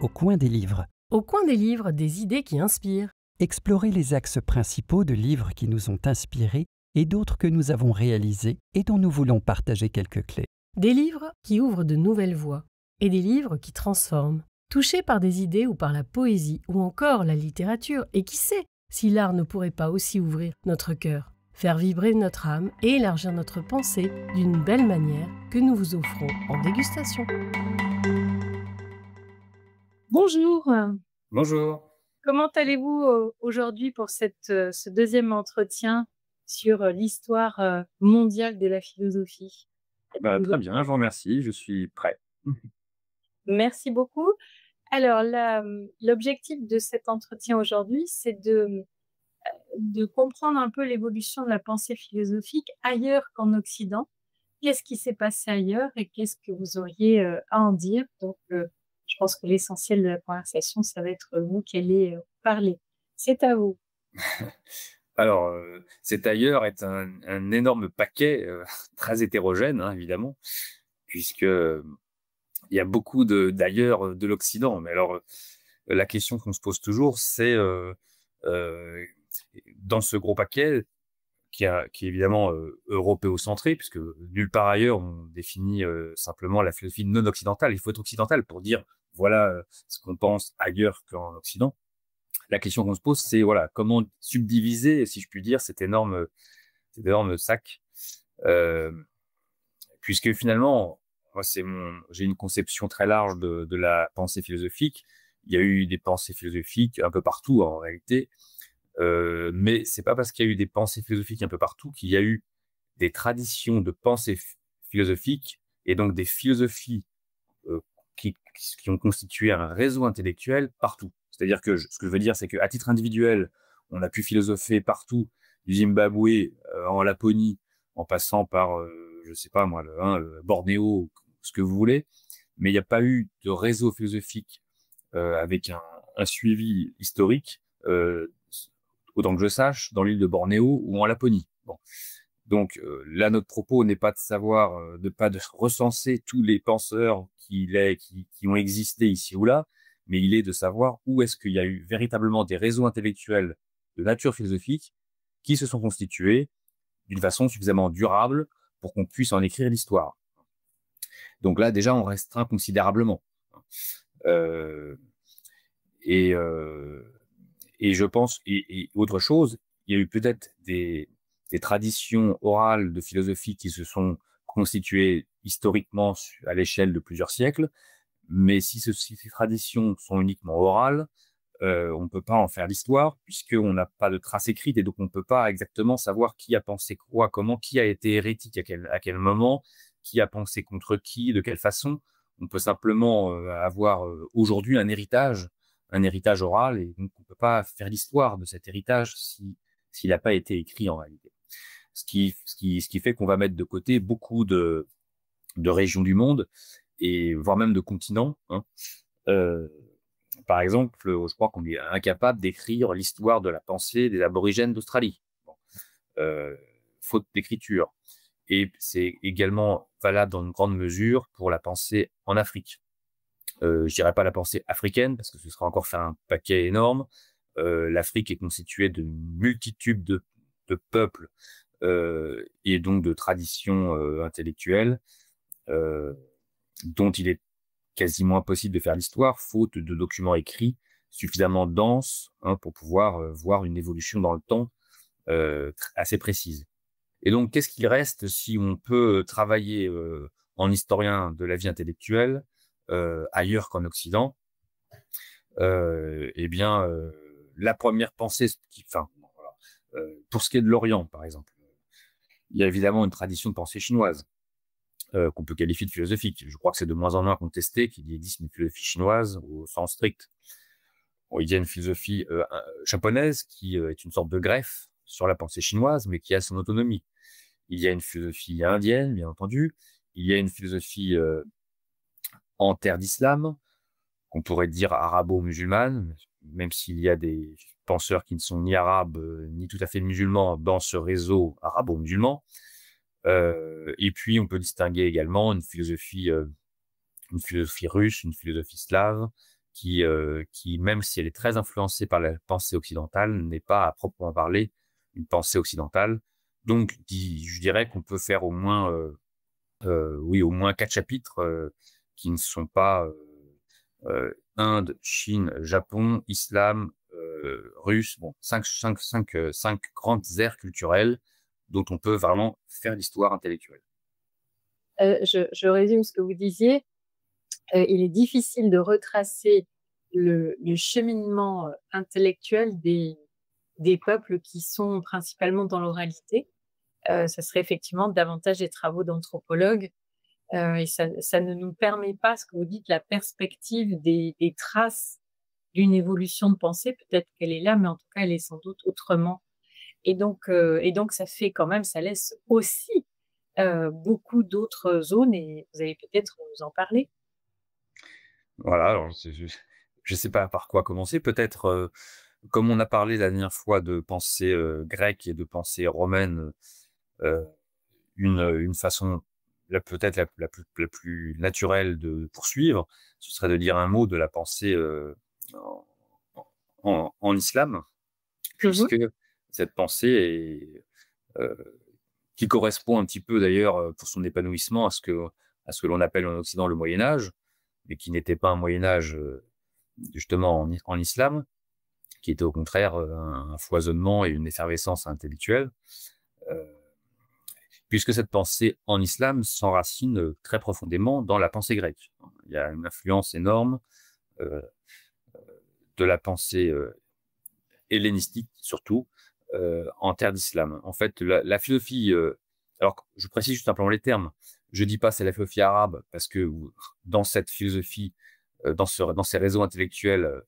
Au coin des livres. Au coin des livres, des idées qui inspirent. Explorer les axes principaux de livres qui nous ont inspirés et d'autres que nous avons réalisés et dont nous voulons partager quelques clés. Des livres qui ouvrent de nouvelles voies et des livres qui transforment. Touchés par des idées ou par la poésie ou encore la littérature, et qui sait si l'art ne pourrait pas aussi ouvrir notre cœur, faire vibrer notre âme et élargir notre pensée d'une belle manière que nous vous offrons en dégustation. Bonjour. Bonjour. Comment allez-vous aujourd'hui pour ce deuxième entretien sur l'histoire mondiale de la philosophie? Très bien, je vous remercie, je suis prêt. Merci beaucoup. Alors, l'objectif de cet entretien aujourd'hui, c'est de comprendre un peu l'évolution de la pensée philosophique ailleurs qu'en Occident. Qu'est-ce qui s'est passé ailleurs et qu'est-ce que vous auriez à en dire? Donc, je pense que l'essentiel de la conversation, ça va être vous qui allez parler. C'est à vous. Alors, cet ailleurs est un énorme paquet très hétérogène, hein, évidemment, puisque il y a beaucoup d'ailleurs de l'Occident. Mais alors, la question qu'on se pose toujours, c'est dans ce gros paquet qui est évidemment européocentré, puisque nulle part ailleurs on définit simplement la philosophie non occidentale. Il faut être occidental pour dire voilà ce qu'on pense ailleurs qu'en Occident. La question qu'on se pose, c'est voilà comment subdiviser, si je puis dire, cet énorme sac, puisque finalement, moi j'ai une conception très large de la pensée philosophique. Il y a eu des pensées philosophiques un peu partout en réalité, mais c'est pas parce qu'il y a eu des pensées philosophiques un peu partout qu'il y a eu des traditions de pensée philosophique et donc des philosophies qui ont constitué un réseau intellectuel partout. C'est-à-dire que ce que je veux dire, c'est qu'à titre individuel, on a pu philosopher partout, du Zimbabwe en Laponie, en passant par, je sais pas moi, Bornéo, ce que vous voulez, mais il n'y a pas eu de réseau philosophique avec un suivi historique, autant que je sache, dans l'île de Bornéo ou en Laponie. Bon. Donc là, notre propos n'est pas de savoir, de recenser tous les penseurs qui ont existé ici ou là, mais il est de savoir où est-ce qu'il y a eu véritablement des réseaux intellectuels de nature philosophique qui se sont constitués d'une façon suffisamment durable pour qu'on puisse en écrire l'histoire. Donc là, déjà, on restreint considérablement. Et je pense, et autre chose, il y a eu peut-être des traditions orales de philosophie qui se sont constituées historiquement à l'échelle de plusieurs siècles, mais si ces traditions sont uniquement orales, on ne peut pas en faire l'histoire puisqu'on n'a pas de traces écrites et donc on ne peut pas exactement savoir qui a pensé quoi, comment, qui a été hérétique à quel moment, qui a pensé contre qui, de quelle façon. On peut simplement avoir aujourd'hui un héritage oral et donc on ne peut pas faire l'histoire de cet héritage s'il n'a pas été écrit en réalité. Ce qui fait qu'on va mettre de côté beaucoup de régions du monde et voire même de continents. Hein. Par exemple, je crois qu'on est incapable d'écrire l'histoire de la pensée des aborigènes d'Australie. Bon. Faute d'écriture. Et c'est également valable dans une grande mesure pour la pensée en Afrique. Je dirais pas la pensée africaine parce que ce sera encore faire un paquet énorme. L'Afrique est constituée de multitudes de peuples et donc de traditions intellectuelles dont il est quasiment impossible de faire l'histoire, faute de documents écrits suffisamment denses pour pouvoir voir une évolution dans le temps assez précise. Et donc, qu'est-ce qu'il reste si on peut travailler en historien de la vie intellectuelle ailleurs qu'en Occident? La première pensée, pour ce qui est de l'Orient, par exemple, il y a évidemment une tradition de pensée chinoise qu'on peut qualifier de philosophique. Je crois que c'est de moins en moins contesté qu'il existe une philosophie chinoise au sens strict. Bon, il y a une philosophie japonaise qui est une sorte de greffe sur la pensée chinoise, mais qui a son autonomie. Il y a une philosophie indienne, bien entendu. Il y a une philosophie en terre d'islam, qu'on pourrait dire arabo-musulmane, même s'il y a des penseurs qui ne sont ni arabes ni tout à fait musulmans dans ce réseau arabo-musulman. Et puis, on peut distinguer également une philosophie russe, une philosophie slave, qui, même si elle est très influencée par la pensée occidentale, n'est pas à proprement parler une pensée occidentale. Donc, je dirais qu'on peut faire au moins, oui, au moins 4 chapitres qui ne sont pas Inde, Chine, Japon, Islam, Russe. Bon, 5 grandes aires culturelles dont on peut vraiment faire l'histoire intellectuelle. Je résume ce que vous disiez. Il est difficile de retracer le cheminement intellectuel des peuples qui sont principalement dans l'oralité. Ça serait effectivement davantage des travaux d'anthropologues. Et ça ne nous permet pas, ce que vous dites, la perspective des traces d'une évolution de pensée. Peut-être qu'elle est là, mais en tout cas, elle est sans doute autrement. Et donc, ça fait quand même, ça laisse aussi beaucoup d'autres zones, et vous allez peut-être nous en parler. Voilà, alors je sais pas par quoi commencer. Peut-être, comme on a parlé la dernière fois de pensée grecque et de pensée romaine, une façon peut-être la plus naturelle de poursuivre, ce serait de dire un mot de la pensée en islam, puisque cette pensée est, qui correspond un petit peu d'ailleurs pour son épanouissement à ce que l'on appelle en Occident le Moyen Âge, mais qui n'était pas un Moyen Âge justement en islam, qui était au contraire un foisonnement et une effervescence intellectuelle, puisque cette pensée en islam s'enracine très profondément dans la pensée grecque. Il y a une influence énorme de la pensée hellénistique, surtout, en terre d'islam. En fait, la philosophie, alors je précise juste simplement les termes, je dis pas c'est la philosophie arabe, parce que dans cette philosophie, dans ces réseaux intellectuels,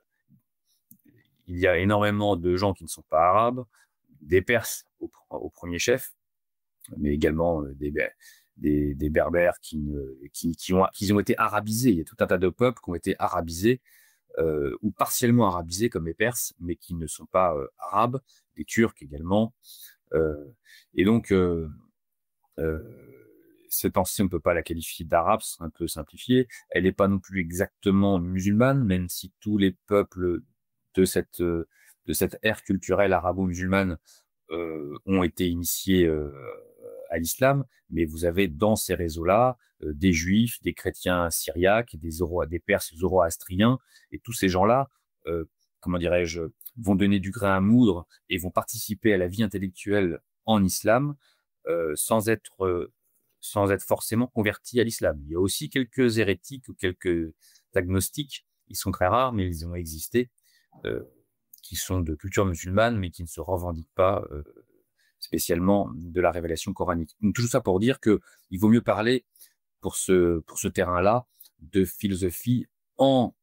il y a énormément de gens qui ne sont pas arabes, des Perses au premier chef, mais également des Berbères qui ont été arabisés. Il y a tout un tas de peuples qui ont été arabisés ou partiellement arabisés comme les Perses, mais qui ne sont pas arabes, des Turcs également. Et donc, cette pensée, on ne peut pas la qualifier d'arabe, c'est un peu simplifié. Elle n'est pas non plus exactement musulmane, même si tous les peuples de cette ère culturelle arabo-musulmane ont été initiés à l'islam, mais vous avez dans ces réseaux-là des juifs, des chrétiens syriaques, des perses zoroastriens, et tous ces gens-là, comment dirais-je, vont donner du grain à moudre et vont participer à la vie intellectuelle en islam sans être forcément convertis à l'islam. Il y a aussi quelques hérétiques ou quelques agnostiques, ils sont très rares, mais ils ont existé, qui sont de culture musulmane, mais qui ne se revendiquent pas spécialement de la révélation coranique. Donc, tout ça pour dire qu'il vaut mieux parler pour ce terrain-là de philosophie en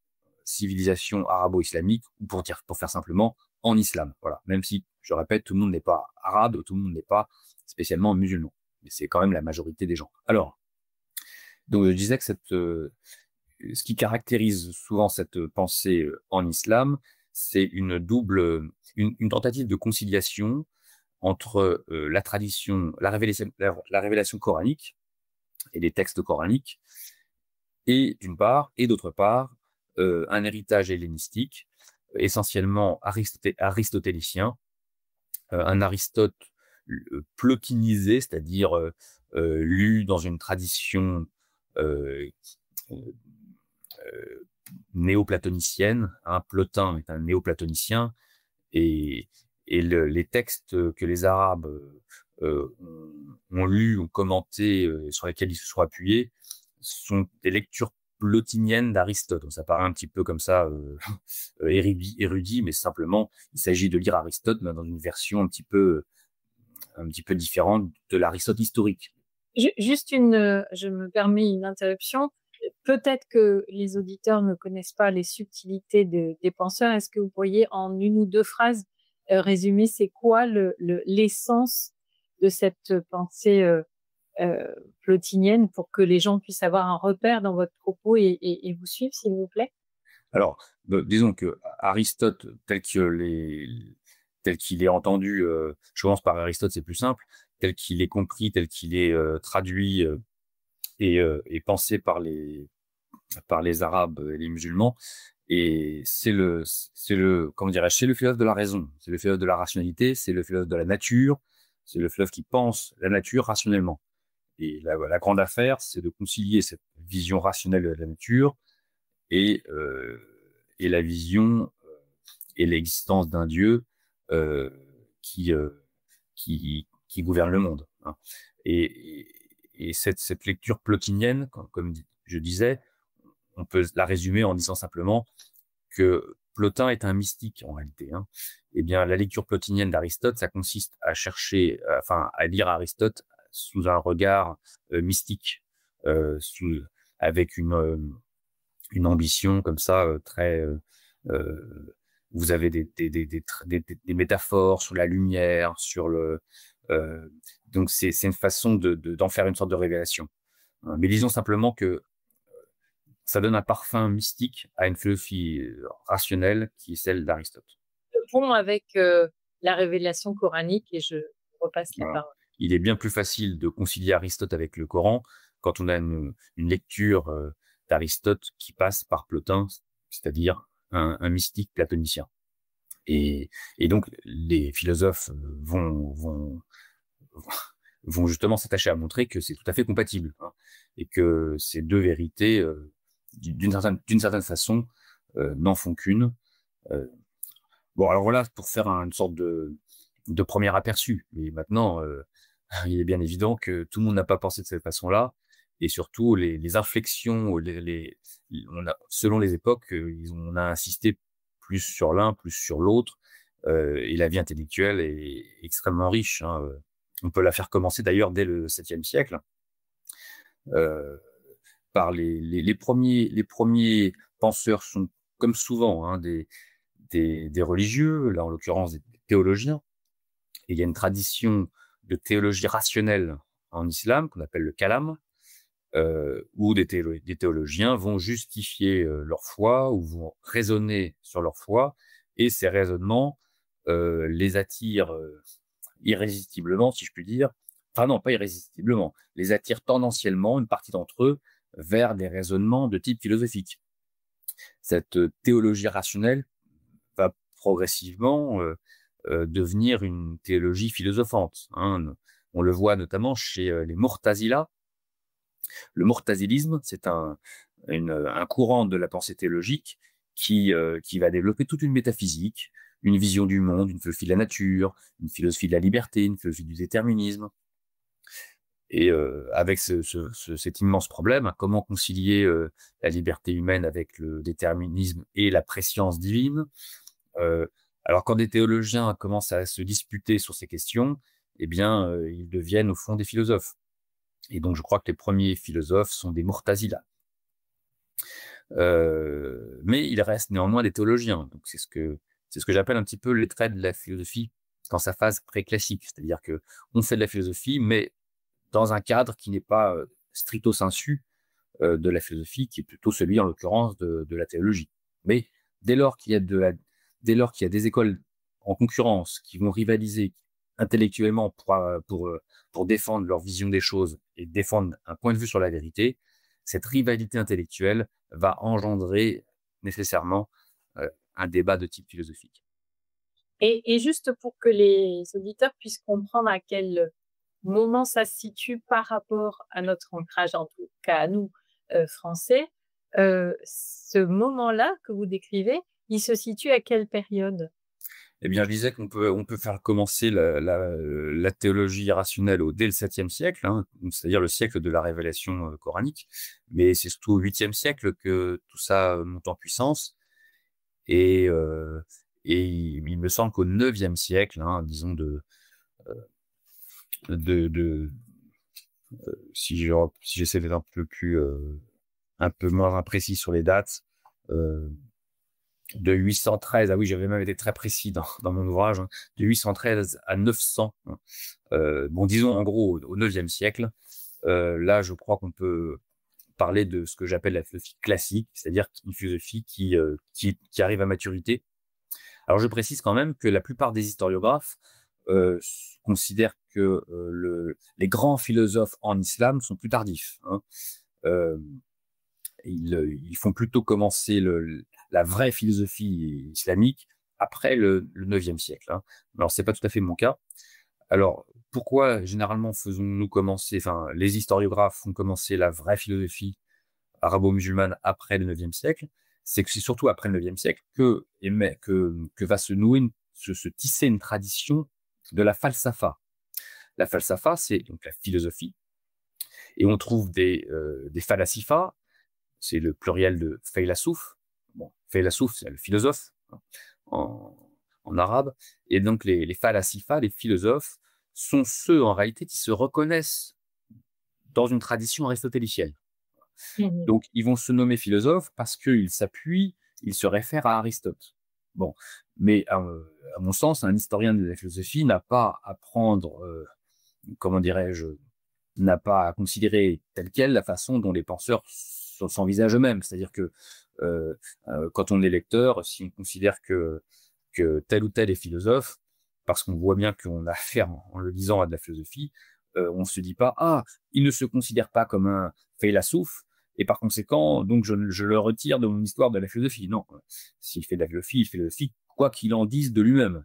civilisation arabo-islamique, ou pour faire simplement en islam. Voilà. Même si, je répète, tout le monde n'est pas arabe, tout le monde n'est pas spécialement musulman, mais c'est quand même la majorité des gens. Alors, donc je disais que ce qui caractérise souvent cette pensée en islam, c'est une tentative de conciliation entre la tradition, la révélation coranique et les textes coraniques, et d'une part, et d'autre part, un héritage hellénistique, essentiellement aristotélicien, un Aristote plotinisé, c'est-à-dire lu dans une tradition néoplatonicienne. Plotin est un néoplatonicien, et les textes que les Arabes ont lus, ont commentés, sur lesquels ils se sont appuyés, sont des lectures plotiniennes d'Aristote. Donc, ça paraît un petit peu comme ça érudit, mais simplement, il s'agit de lire Aristote, mais dans une version un petit peu différente de l'Aristote historique. Juste je me permets une interruption. Peut-être que les auditeurs ne connaissent pas les subtilités des penseurs. Est-ce que vous pourriez, en une ou deux phrases, résumer c'est quoi l'essence de cette pensée plotinienne, pour que les gens puissent avoir un repère dans votre propos et vous suivre, s'il vous plaît? Alors, disons que Aristote, tel qu'il est entendu, je commence par Aristote, c'est plus simple, tel qu'il est compris, tel qu'il est traduit et pensé par les Arabes et les musulmans, Et comment dirais-je, c'est le philosophe de la raison, c'est le philosophe de la rationalité, c'est le philosophe de la nature, c'est le philosophe qui pense la nature rationnellement. Et la grande affaire, c'est de concilier cette vision rationnelle de la nature et, la vision et l'existence d'un Dieu euh, qui, euh, qui gouverne le monde. Hein. Et cette lecture plotinienne, comme je disais, on peut la résumer en disant simplement que Plotin est un mystique en réalité. Hein. Eh bien, la lecture plotinienne d'Aristote, ça consiste à chercher, à lire Aristote sous un regard mystique, avec une ambition comme ça très. Vous avez des métaphores sur la lumière, sur le. Donc c'est une façon d'en faire une sorte de révélation. Mais disons simplement que ça donne un parfum mystique à une philosophie rationnelle qui est celle d'Aristote. Le pont avec la révélation coranique, et je repasse la parole. Il est bien plus facile de concilier Aristote avec le Coran quand on a une lecture d'Aristote qui passe par Plotin, c'est-à-dire un mystique platonicien. Et donc, les philosophes vont justement s'attacher à montrer que c'est tout à fait compatible, hein, et que ces deux vérités, d'une certaine façon, n'en font qu'une. Bon, alors voilà, pour faire une sorte de premier aperçu. Mais maintenant, il est bien évident que tout le monde n'a pas pensé de cette façon-là. Et surtout, les inflexions, selon les époques, on a insisté plus sur l'un, plus sur l'autre. Et la vie intellectuelle est extrêmement riche. Hein. On peut la faire commencer d'ailleurs dès le 7e siècle, par les premiers penseurs sont, comme souvent, hein, des religieux, là en l'occurrence des théologiens. Et il y a une tradition de théologie rationnelle en islam qu'on appelle le kalam, où des théologiens vont justifier leur foi ou vont raisonner sur leur foi, et ces raisonnements les attirent irrésistiblement, si je puis dire. Enfin non, pas irrésistiblement, les attirent tendanciellement, une partie d'entre eux, vers des raisonnements de type philosophique. Cette théologie rationnelle va progressivement devenir une théologie philosophante. Hein. On le voit notamment chez les Mu'tazila. Le mu'tazilisme, c'est un courant de la pensée théologique qui va développer toute une métaphysique, une vision du monde, une philosophie de la nature, une philosophie de la liberté, une philosophie du déterminisme. Et avec cet immense problème, hein, comment concilier la liberté humaine avec le déterminisme et la prescience divine. Alors, quand des théologiens commencent à se disputer sur ces questions, eh bien, ils deviennent au fond des philosophes. Et donc, je crois que les premiers philosophes sont des Mu'tazila. Mais il reste néanmoins des théologiens. Donc, c'est ce que j'appelle un petit peu les traits de la philosophie dans sa phase pré-classique. C'est-à-dire qu'on fait de la philosophie, mais dans un cadre qui n'est pas stricto sensu de la philosophie, qui est plutôt celui, en l'occurrence, de la théologie. Mais dès lors qu'il y a des écoles en concurrence qui vont rivaliser intellectuellement pour défendre leur vision des choses et défendre un point de vue sur la vérité, cette rivalité intellectuelle va engendrer nécessairement un débat de type philosophique. Et juste pour que les auditeurs puissent comprendre à quel moment ça se situe par rapport à notre ancrage, en tout cas à nous, Français, ce moment-là que vous décrivez, il se situe à quelle période ? Eh bien, je disais qu'on peut faire commencer la théologie rationnelle dès le 7e siècle, hein, c'est-à-dire le siècle de la révélation coranique, mais c'est surtout au 8e siècle que tout ça monte en puissance. Et il me semble qu'au 9e siècle, hein, disons si j'essaie d'être un peu moins imprécis sur les dates, de 813, ah oui, j'avais même été très précis dans mon ouvrage, hein, de 813 à 900, hein. Bon, disons en gros au 9e siècle, là je crois qu'on peut parler de ce que j'appelle la philosophie classique, c'est-à-dire une philosophie qui arrive à maturité. Alors je précise quand même que la plupart des historiographes considèrent que les grands philosophes en islam sont plus tardifs, hein. ils font plutôt commencer la vraie philosophie islamique après le 9e siècle, hein. Alors, c'est pas tout à fait mon cas. Alors, pourquoi généralement faisons-nous commencer, enfin, les historiographes font commencer la vraie philosophie arabo-musulmane après le 9e siècle? C'est que c'est surtout après le 9e siècle que va se nouer, se tisser une tradition de la falsafa. La falsafa, c'est donc la philosophie, et on trouve des falasifas, c'est le pluriel de faylassouf. Bon, faylassouf, c'est le philosophe, hein, en arabe. Et donc, les falasifas, les philosophes, sont ceux, en réalité, qui se reconnaissent dans une tradition aristotélicienne. Mhm. Donc, ils vont se nommer philosophes parce qu'ils s'appuient, ils se réfèrent à Aristote. Bon, mais à mon sens, un historien de la philosophie n'a pas à prendre, comment dirais-je, n'a pas à considérer telle quelle la façon dont les penseurs s'envisagent eux-mêmes. C'est-à-dire que quand on est lecteur, si on considère que tel ou tel est philosophe, parce qu'on voit bien qu'on a affaire en le lisant à de la philosophie, on se dit pas, ah, il ne se considère pas comme un philosophe, et par conséquent, donc je le retire de mon histoire de la philosophie. Non, s'il fait de la philosophie, il fait de la philosophie, quoi qu'il en dise de lui-même.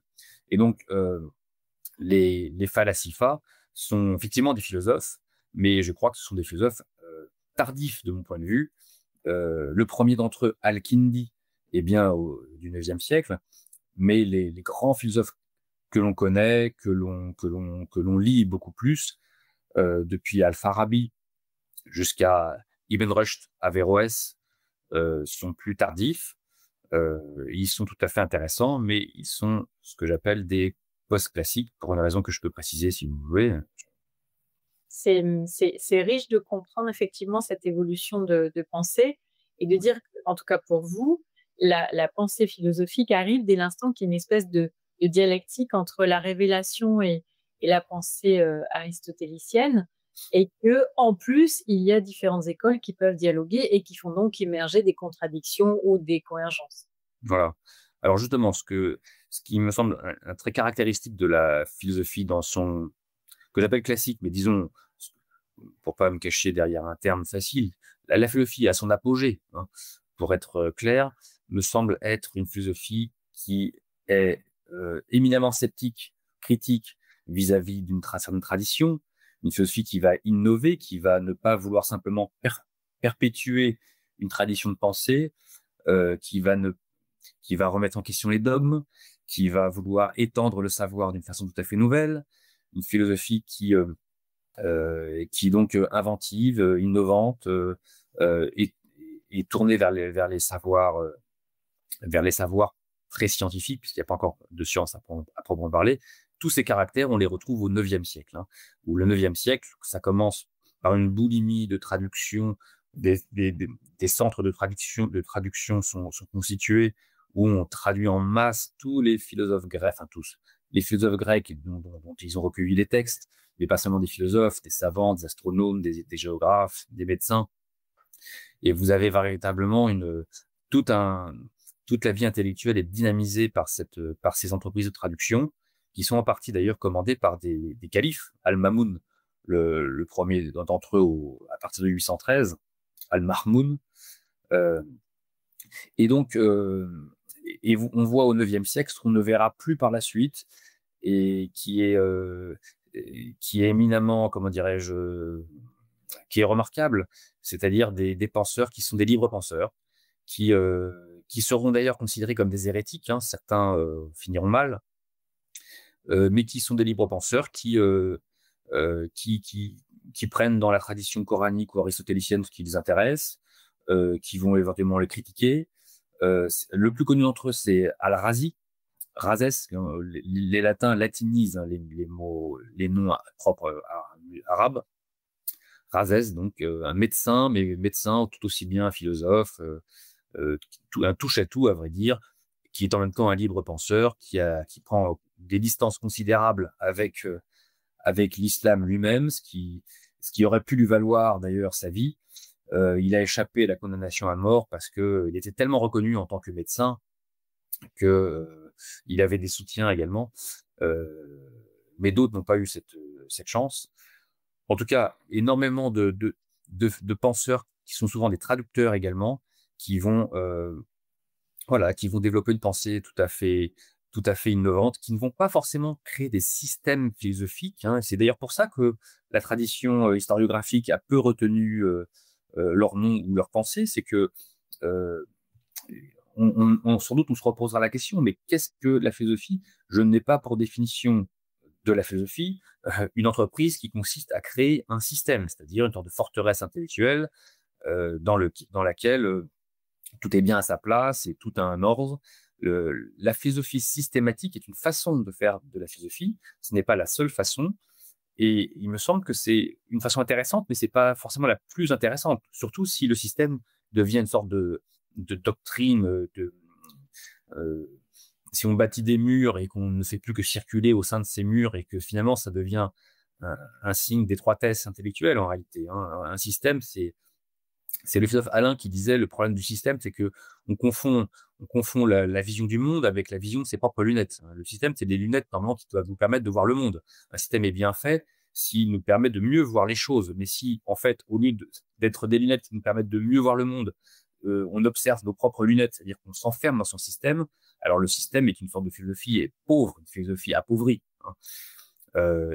Et donc, les falasifas sont effectivement des philosophes, mais je crois que ce sont des philosophes tardifs de mon point de vue. Le premier d'entre eux, Al-Kindi, est bien du 9e siècle, mais les grands philosophes que l'on connaît, que l'on lit beaucoup plus, depuis Al-Farabi jusqu'à Ibn Rushd, Averroès, sont plus tardifs. Ils sont tout à fait intéressants, mais ils sont ce que j'appelle des post-classiques, pour une raison que je peux préciser si vous voulez. C'est riche de comprendre effectivement cette évolution de pensée et de dire, en tout cas pour vous, la pensée philosophique arrive dès l'instant qu'il y a une espèce de dialectique entre la révélation et la pensée aristotélicienne, et que en plus, il y a différentes écoles qui peuvent dialoguer et qui font donc émerger des contradictions ou des convergences. Voilà. Alors justement, ce qui me semble un trait caractéristique de la philosophie dans son que j'appelle classique, mais disons, pour pas me cacher derrière un terme facile, la philosophie à son apogée, hein, pour être clair, me semble être une philosophie qui est éminemment sceptique, critique vis-à-vis d'une certaine tradition, une philosophie qui va innover, qui va ne pas vouloir simplement perpétuer une tradition de pensée, qui va remettre en question les dogmes, qui va vouloir étendre le savoir d'une façon tout à fait nouvelle, une philosophie qui est donc inventive, innovante, et tournée vers les savoirs très scientifiques, puisqu'il n'y a pas encore de science à proprement parler. Tous ces caractères, on les retrouve au 9e siècle, hein, où le 9e siècle, ça commence par une boulimie de traduction. Des centres de traduction sont constitués, où on traduit en masse tous les philosophes grecs, enfin tous, les philosophes grecs dont ils ont recueilli les textes, mais pas seulement des philosophes, des savants, des astronomes, des géographes, des médecins. Et vous avez véritablement toute la vie intellectuelle est dynamisée par ces entreprises de traduction, qui sont en partie d'ailleurs commandées par des califes. Al-Mamoun, le premier d'entre eux à partir de 813, Al-Mahmoun. Et donc, on voit au 9e siècle ce qu'on ne verra plus par la suite, et qui est éminemment, comment dirais-je, qui est remarquable, c'est-à-dire des penseurs qui sont des libres penseurs, qui seront d'ailleurs considérés comme des hérétiques, hein, certains finiront mal, mais qui sont des libres penseurs qui prennent dans la tradition coranique ou aristotélicienne ce qui les intéresse, qui vont éventuellement les critiquer. Le plus connu d'entre eux, c'est Al-Razi, Razès, les latins latinisent, hein, les mots, les noms propres arabes. Razès, donc un médecin, mais médecin tout aussi bien un philosophe, un touche-à-tout, à vrai dire, qui est en même temps un libre penseur, qui prend des distances considérables avec l'islam lui-même, ce qui aurait pu lui valoir d'ailleurs sa vie. Il a échappé à la condamnation à mort parce qu'il était tellement reconnu en tant que médecin que il avait des soutiens également, mais d'autres n'ont pas eu cette chance. En tout cas, énormément de penseurs qui sont souvent des traducteurs également, qui vont, qui vont développer une pensée tout à fait innovante, qui ne vont pas forcément créer des systèmes philosophiques, hein. C'est d'ailleurs pour ça que la tradition historiographique a peu retenu leur nom ou leur pensée. C'est que euh, sans doute on se reposera la question, mais qu'est-ce que la philosophie? Je n'ai pas pour définition de la philosophie une entreprise qui consiste à créer un système, c'est-à-dire une sorte de forteresse intellectuelle dans laquelle tout est bien à sa place et tout a un ordre. La philosophie systématique est une façon de faire de la philosophie. Ce n'est pas la seule façon. Et il me semble que c'est une façon intéressante, mais ce n'est pas forcément la plus intéressante, surtout si le système devient une sorte de doctrine, si on bâtit des murs et qu'on ne fait plus que circuler au sein de ces murs et que finalement ça devient un signe d'étroitesse intellectuelle en réalité, hein. Un système, c'est le philosophe Alain qui disait le problème du système, c'est que on confond la vision du monde avec la vision de ses propres lunettes. Le système, c'est des lunettes normalement qui doivent nous permettre de voir le monde. Un système est bien fait s'il nous permet de mieux voir les choses. Mais si, en fait, au lieu d'être des lunettes qui nous permettent de mieux voir le monde, on observe nos propres lunettes, c'est-à-dire qu'on s'enferme dans son système, alors le système est une forme de philosophie et pauvre, une philosophie appauvrie, hein.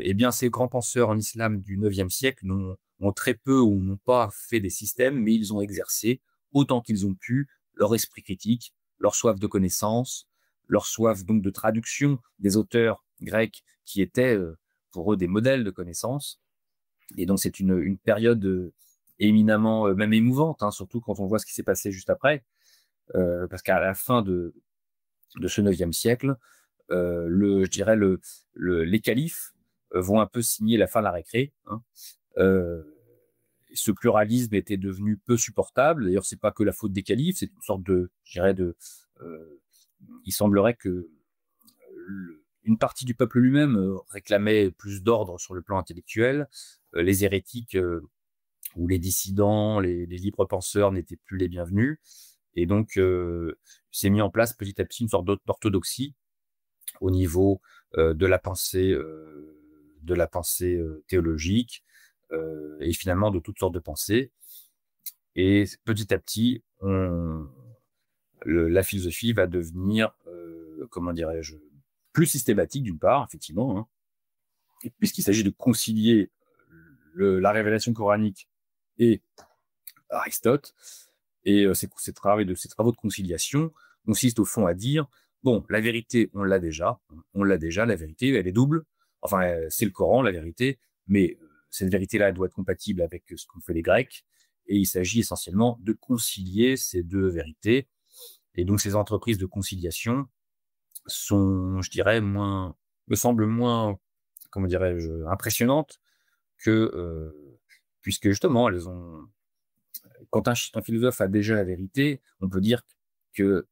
Eh bien, ces grands penseurs en islam du 9e siècle ont très peu ou n'ont pas fait des systèmes, mais ils ont exercé autant qu'ils ont pu leur esprit critique, leur soif de connaissance, leur soif donc de traduction des auteurs grecs qui étaient pour eux des modèles de connaissance. Et donc c'est une période éminemment même émouvante, hein, surtout quand on voit ce qui s'est passé juste après, parce qu'à la fin de ce 9e siècle, je dirais les califes vont un peu signer la fin de la récré, hein. Ce pluralisme était devenu peu supportable. D'ailleurs, c'est pas que la faute des califes, c'est une sorte il semblerait que une partie du peuple lui-même réclamait plus d'ordre sur le plan intellectuel. Les hérétiques ou les dissidents, les libres penseurs n'étaient plus les bienvenus. Et donc, s'est mis en place petit à petit une sorte d'orthodoxie au niveau de la pensée théologique et finalement de toutes sortes de pensées. Et petit à petit, la philosophie va devenir, comment dirais-je, plus systématique d'une part, effectivement, hein, et puisqu'il s'agit de concilier la révélation coranique et Aristote. Et ces travaux de conciliation consistent au fond à dire, bon, la vérité, on l'a déjà, la vérité, elle est double. Enfin, c'est le Coran, la vérité, mais cette vérité-là, elle doit être compatible avec ce qu'ont fait les Grecs. Et il s'agit essentiellement de concilier ces deux vérités. Et donc, ces entreprises de conciliation sont, je dirais, me semblent moins, comment dirais-je, impressionnantes puisque justement, quand un philosophe a déjà la vérité, on peut dire que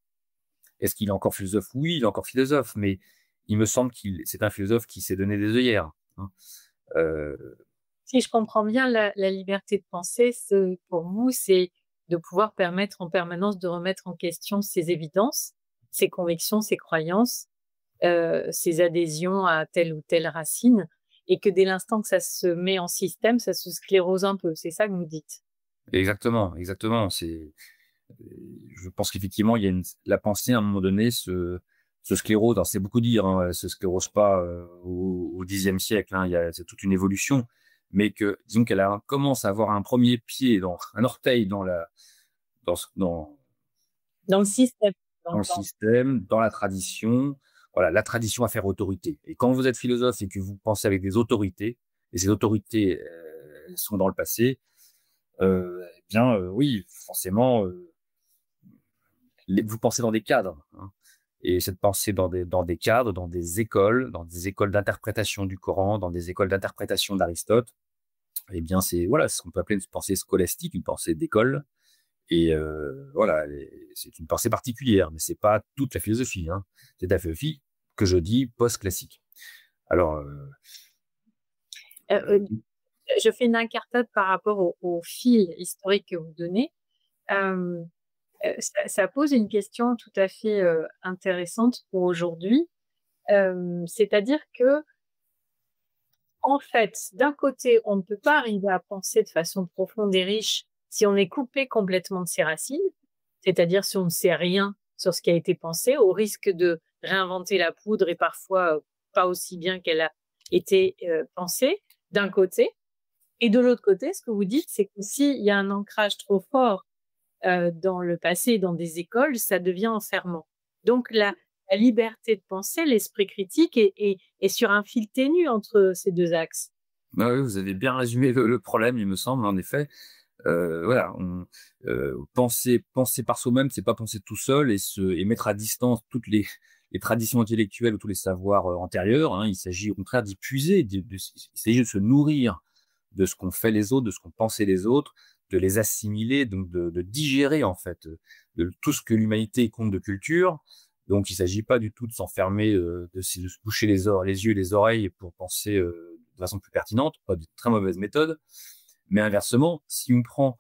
est-ce qu'il est encore philosophe? Oui, il est encore philosophe, mais il me semble c'est un philosophe qui s'est donné des œillères, hein. Si je comprends bien, la liberté de penser, pour vous, c'est de pouvoir permettre en permanence de remettre en question ses évidences, ses convictions, ses croyances, ses adhésions à telle ou telle racine, et que dès l'instant que ça se met en système, ça se sclérose un peu. C'est ça que vous dites? Exactement. Je pense qu'effectivement, la pensée, à un moment donné, se sclérose. Alors, c'est beaucoup dire, hein, elle se sclérose pas au Xe siècle, hein, c'est toute une évolution, mais disons qu'elle commence à avoir un premier pied, un orteil dans le système. Dans le système, dans la tradition. Voilà, la tradition à faire autorité. Et quand vous êtes philosophe et que vous pensez avec des autorités, et ces autorités sont dans le passé, eh bien, oui, forcément, vous pensez dans des cadres, hein. Et cette pensée dans des cadres, dans des écoles d'interprétation du Coran, dans des écoles d'interprétation d'Aristote, eh bien, c'est ce qu'on peut appeler une pensée scolastique, une pensée d'école. Et voilà, c'est une pensée particulière, mais c'est pas toute la philosophie, hein. C'est la philosophie que je dis post-classique. Alors, je fais une incartade par rapport au fil historique que vous donnez. Ça pose une question tout à fait intéressante pour aujourd'hui. C'est-à-dire que, en fait, d'un côté, on ne peut pas arriver à penser de façon profonde et riche Si on est coupé complètement de ses racines, c'est-à-dire si on ne sait rien sur ce qui a été pensé, au risque de réinventer la poudre et parfois pas aussi bien qu'elle a été pensée, d'un côté. Et de l'autre côté, ce que vous dites, c'est que s'il y a un ancrage trop fort dans le passé, dans des écoles, ça devient enfermant. Donc, la liberté de penser, l'esprit critique est sur un fil ténu entre ces deux axes. Ah oui, vous avez bien résumé le problème, il me semble, en effet. Voilà, penser par soi-même, c'est pas penser tout seul et mettre à distance toutes les traditions intellectuelles ou tous les savoirs antérieurs. Hein. Il s'agit au contraire d'y puiser, il s'agit de se nourrir de ce qu'ont fait les autres, de ce qu'ont pensé les autres, de les assimiler, donc de digérer en fait de tout ce que l'humanité compte de culture. Donc il s'agit pas du tout de s'enfermer, de se boucher les yeux et les oreilles pour penser de façon plus pertinente, pas de très mauvaise méthode. Mais inversement, si on prend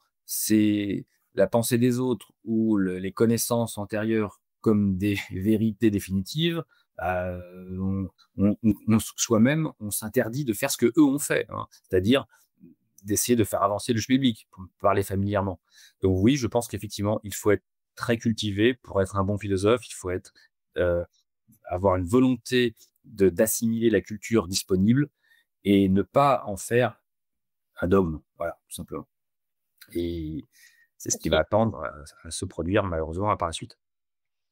la pensée des autres ou les connaissances antérieures comme des vérités définitives, soi-même, on s'interdit de faire ce que eux ont fait, hein. C'est-à-dire d'essayer de faire avancer le schmilblick, pour parler familièrement. Donc oui, je pense qu'effectivement, il faut être très cultivé pour être un bon philosophe. Il faut euh, avoir une volonté d'assimiler la culture disponible et ne pas en faire un dogme, voilà, tout simplement. Et c'est ce qui va Ok. attendre à se produire malheureusement par la suite.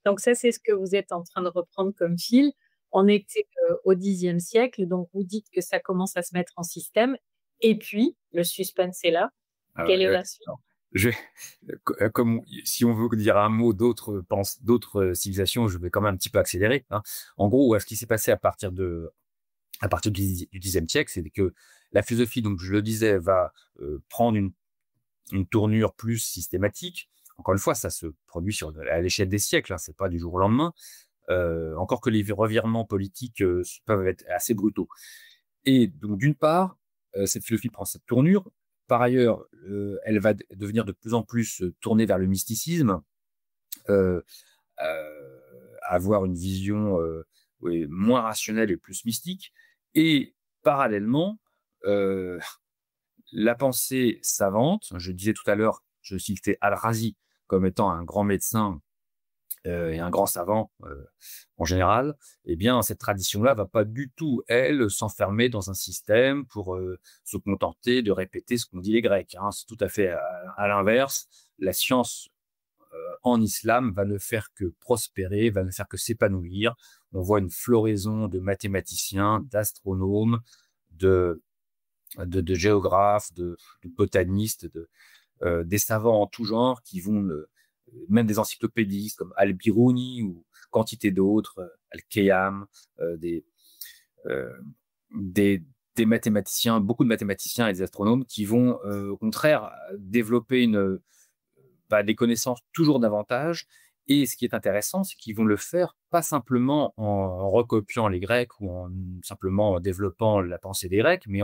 Donc ça, c'est ce que vous êtes en train de reprendre comme fil. On était au Xe siècle, donc vous dites que ça commence à se mettre en système. Et puis, le suspense est là. Alors, Quelle est la suite? alors, je vais, comme si on veut dire un mot d'autres civilisations, je vais quand même un petit peu accélérer. Hein. En gros, ce qui s'est passé à partir du Xe siècle, c'est que la philosophie, donc je le disais, va prendre une tournure plus systématique. Encore une fois, ça se produit à l'échelle des siècles, hein, c'est pas du jour au lendemain. Encore que les revirements politiques peuvent être assez brutaux. Et donc, d'une part, cette philosophie prend cette tournure. Par ailleurs, elle va devenir de plus en plus tournée vers le mysticisme, euh, avoir une vision oui, moins rationnelle et plus mystique. Et parallèlement, euh, la pensée savante, je disais tout à l'heure, je citais Al-Razi comme étant un grand médecin et un grand savant en général, eh bien, cette tradition-là va pas du tout, elle, s'enfermer dans un système pour se contenter de répéter ce qu'ont dit les Grecs. Hein. C'est tout à fait à l'inverse. La science en islam va ne faire que prospérer, va ne faire que s'épanouir. On voit une floraison de mathématiciens, d'astronomes, de géographes, de botanistes, des savants en tout genre qui vont, même des encyclopédistes comme Al-Biruni ou quantité d'autres, Al-Khayyam, des, euh, des, des mathématiciens, beaucoup de mathématiciens et des astronomes qui vont au contraire développer des connaissances toujours davantage. Et ce qui est intéressant, c'est qu'ils vont le faire pas simplement en recopiant les Grecs ou en simplement en développant la pensée des Grecs, mais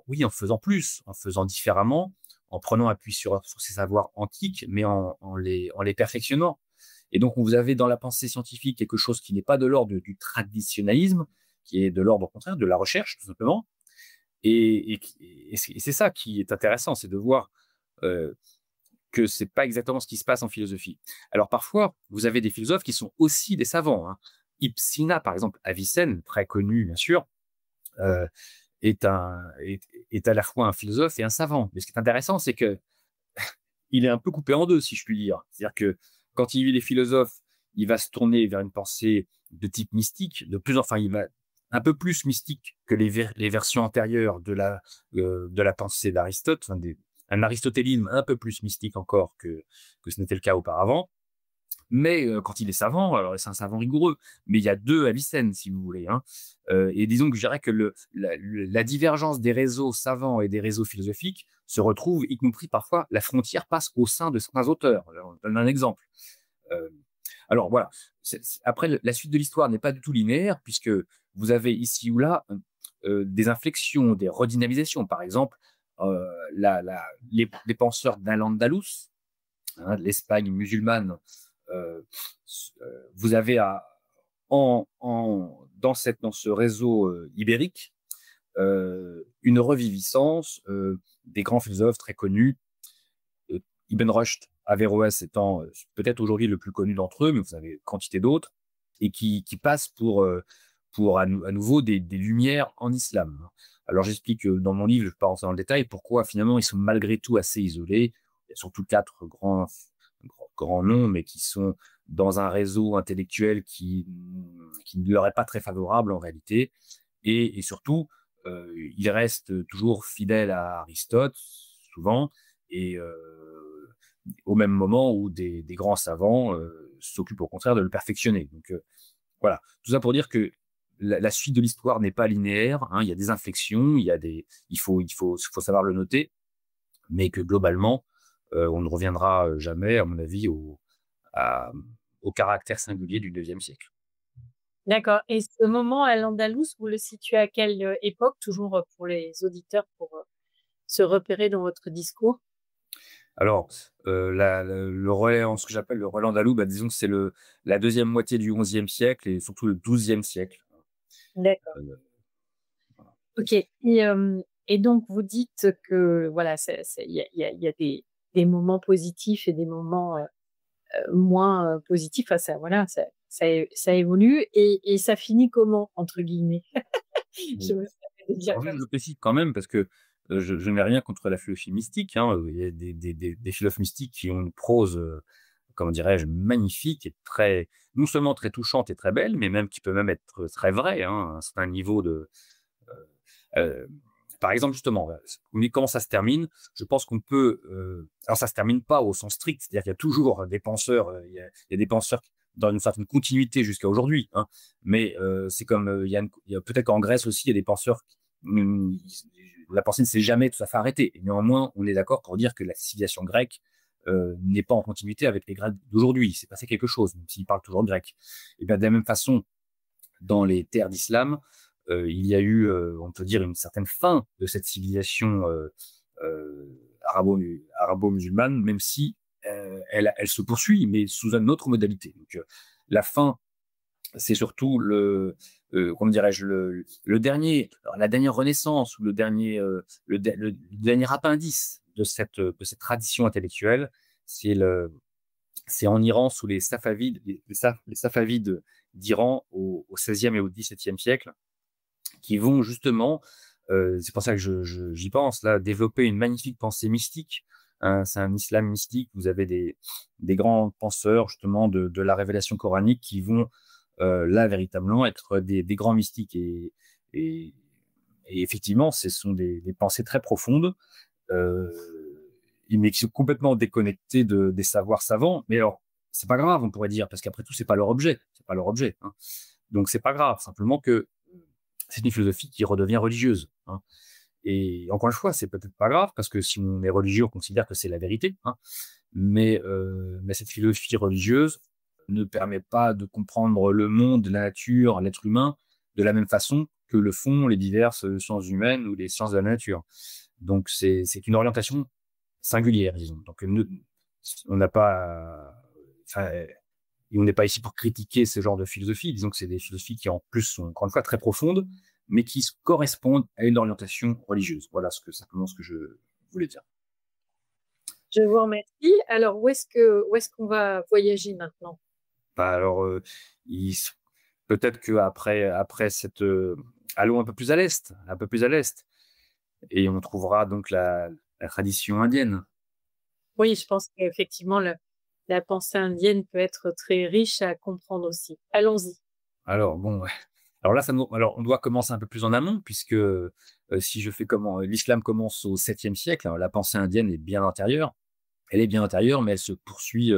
oui, en faisant plus, en faisant différemment, en prenant appui sur ces savoirs antiques, mais en les perfectionnant. Et donc, vous avez dans la pensée scientifique quelque chose qui n'est pas de l'ordre du traditionnalisme, qui est de l'ordre, au contraire, de la recherche, tout simplement. Et c'est ça qui est intéressant, c'est de voir euh, que c'est pas exactement ce qui se passe en philosophie. Alors, parfois, vous avez des philosophes qui sont aussi des savants. Hein. Ibn Sina, par exemple, Avicenne, très connu, bien sûr, euh, est à la fois un philosophe et un savant. Mais ce qui est intéressant, c'est que il est un peu coupé en deux, si je puis dire. C'est-à-dire que quand il est philosophe, il va se tourner vers une pensée de type mystique, enfin, il va un peu plus mystique que les versions antérieures de la pensée d'Aristote, un aristotélisme un peu plus mystique encore que ce n'était le cas auparavant. Mais quand il est savant, alors c'est un savant rigoureux, mais il y a deux Avicenne, si vous voulez. Hein. Et disons que je dirais que la divergence des réseaux savants et des réseaux philosophiques se retrouve, y compris parfois, la frontière passe au sein de certains auteurs. On donne un exemple. Euh, alors voilà, après, la suite de l'histoire n'est pas du tout linéaire, puisque vous avez ici ou là des inflexions, des redynamisations. Par exemple, les penseurs d'Al-Andalus, hein, de l'Espagne musulmane, euh, vous avez dans ce réseau ibérique une reviviscence des grands philosophes très connus Ibn Rushd, Averroès étant peut-être aujourd'hui le plus connu d'entre eux, mais vous avez quantité d'autres, et qui passent pour à nouveau des lumières en islam. Alors j'explique dans mon livre, je ne vais pas rentrer dans le détail, pourquoi finalement ils sont malgré tout assez isolés. Il y a surtout 4 grands noms, mais qui sont dans un réseau intellectuel qui ne leur est pas très favorable en réalité. Et surtout, ils restent toujours fidèles à Aristote, souvent, et au même moment où des grands savants s'occupent au contraire de le perfectionner. Donc voilà, tout ça pour dire que la suite de l'histoire n'est pas linéaire, hein. Il y a des inflexions, il faut savoir le noter, mais que globalement, on ne reviendra jamais, à mon avis, au caractère singulier du IIe siècle. D'accord, et ce moment à l'Andalous, vous le situez à quelle époque? Toujours, pour les auditeurs, pour, se repérer dans votre discours? Alors, le relais, ce que j'appelle le relais andalou, disons que c'est la deuxième moitié du XIe siècle et surtout le XIIe siècle. D'accord. Euh, OK, et donc vous dites que voilà, il y a des moments positifs et des moments, moins, positifs. Enfin ça voilà, ça évolue et ça «finit comment?» entre guillemets. Je me permets de dire Alors comme juste, je ça. précise quand même parce que je n'ai rien contre la philosophie mystique, hein. Il y a des philosophes mystiques qui ont une prose, comment dirais-je, magnifique et très, non seulement très touchante et très belle, mais même qui peut même être très vraie, hein, à un certain niveau de. Euh, Par exemple, justement, comment ça se termine? Je pense qu'on peut. Alors, ça se termine pas au sens strict, c'est-à-dire qu'il y a toujours des penseurs. Il y a des penseurs dans une certaine continuité jusqu'à aujourd'hui, hein. Mais c'est comme il y a peut-être qu'en Grèce aussi, il y a des penseurs. hum, la pensée ne s'est jamais tout à fait arrêtée. Et néanmoins, on est d'accord pour dire que la civilisation grecque n'est pas en continuité avec les Grecs d'aujourd'hui. Il s'est passé quelque chose, même s'ils parlent toujours grec. Et bien, de la même façon, dans les terres d'islam, il y a eu, on peut dire, une certaine fin de cette civilisation arabo-musulmane, même si elle se poursuit, mais sous une autre modalité. Donc, la fin, c'est surtout comment dirais-je, la dernière renaissance ou le dernier appendice de cette tradition intellectuelle. C'est en Iran sous les Safavides, les Safavides d'Iran au XVIe et au XVIIe siècle, qui vont justement, c'est pour ça que j'y pense, là, développer une magnifique pensée mystique, hein. C'est un islam mystique. Vous avez des grands penseurs justement de la révélation coranique qui vont là véritablement être des grands mystiques. Et, et effectivement, ce sont des pensées très profondes, euh, mais qui sont complètement déconnectés des savoirs savants. Mais alors, c'est pas grave, on pourrait dire, parce qu'après tout, c'est pas leur objet. C'est pas leur objet, hein. Donc, c'est pas grave. Simplement que c'est une philosophie qui redevient religieuse, hein. Et encore une fois, c'est peut-être pas grave, parce que si on est religieux, on considère que c'est la vérité, hein. Mais cette philosophie religieuse ne permet pas de comprendre le monde, la nature, l'être humain de la même façon que le font les diverses sciences humaines ou les sciences de la nature. Donc, c'est une orientation singulière, disons. Donc, on n'a pas, enfin, et on n'est pas ici pour critiquer ce genre de philosophie. Disons que c'est des philosophies qui, en plus, sont encore une fois très profondes, mais qui correspondent à une orientation religieuse. Voilà simplement ce que je voulais dire. Je vous remercie. Alors où est-ce qu'on va voyager maintenant? Alors, peut-être qu'après cette, allons un peu plus à l'est, et on trouvera donc la tradition indienne. Oui, je pense qu'effectivement la pensée indienne peut être très riche à comprendre aussi. Allons-y. Alors bon, ouais. Alors là, alors on doit commencer un peu plus en amont, puisque si je fais comment, l'islam commence au 7e siècle. Alors, la pensée indienne est bien antérieure. Elle est bien antérieure, mais elle se poursuit,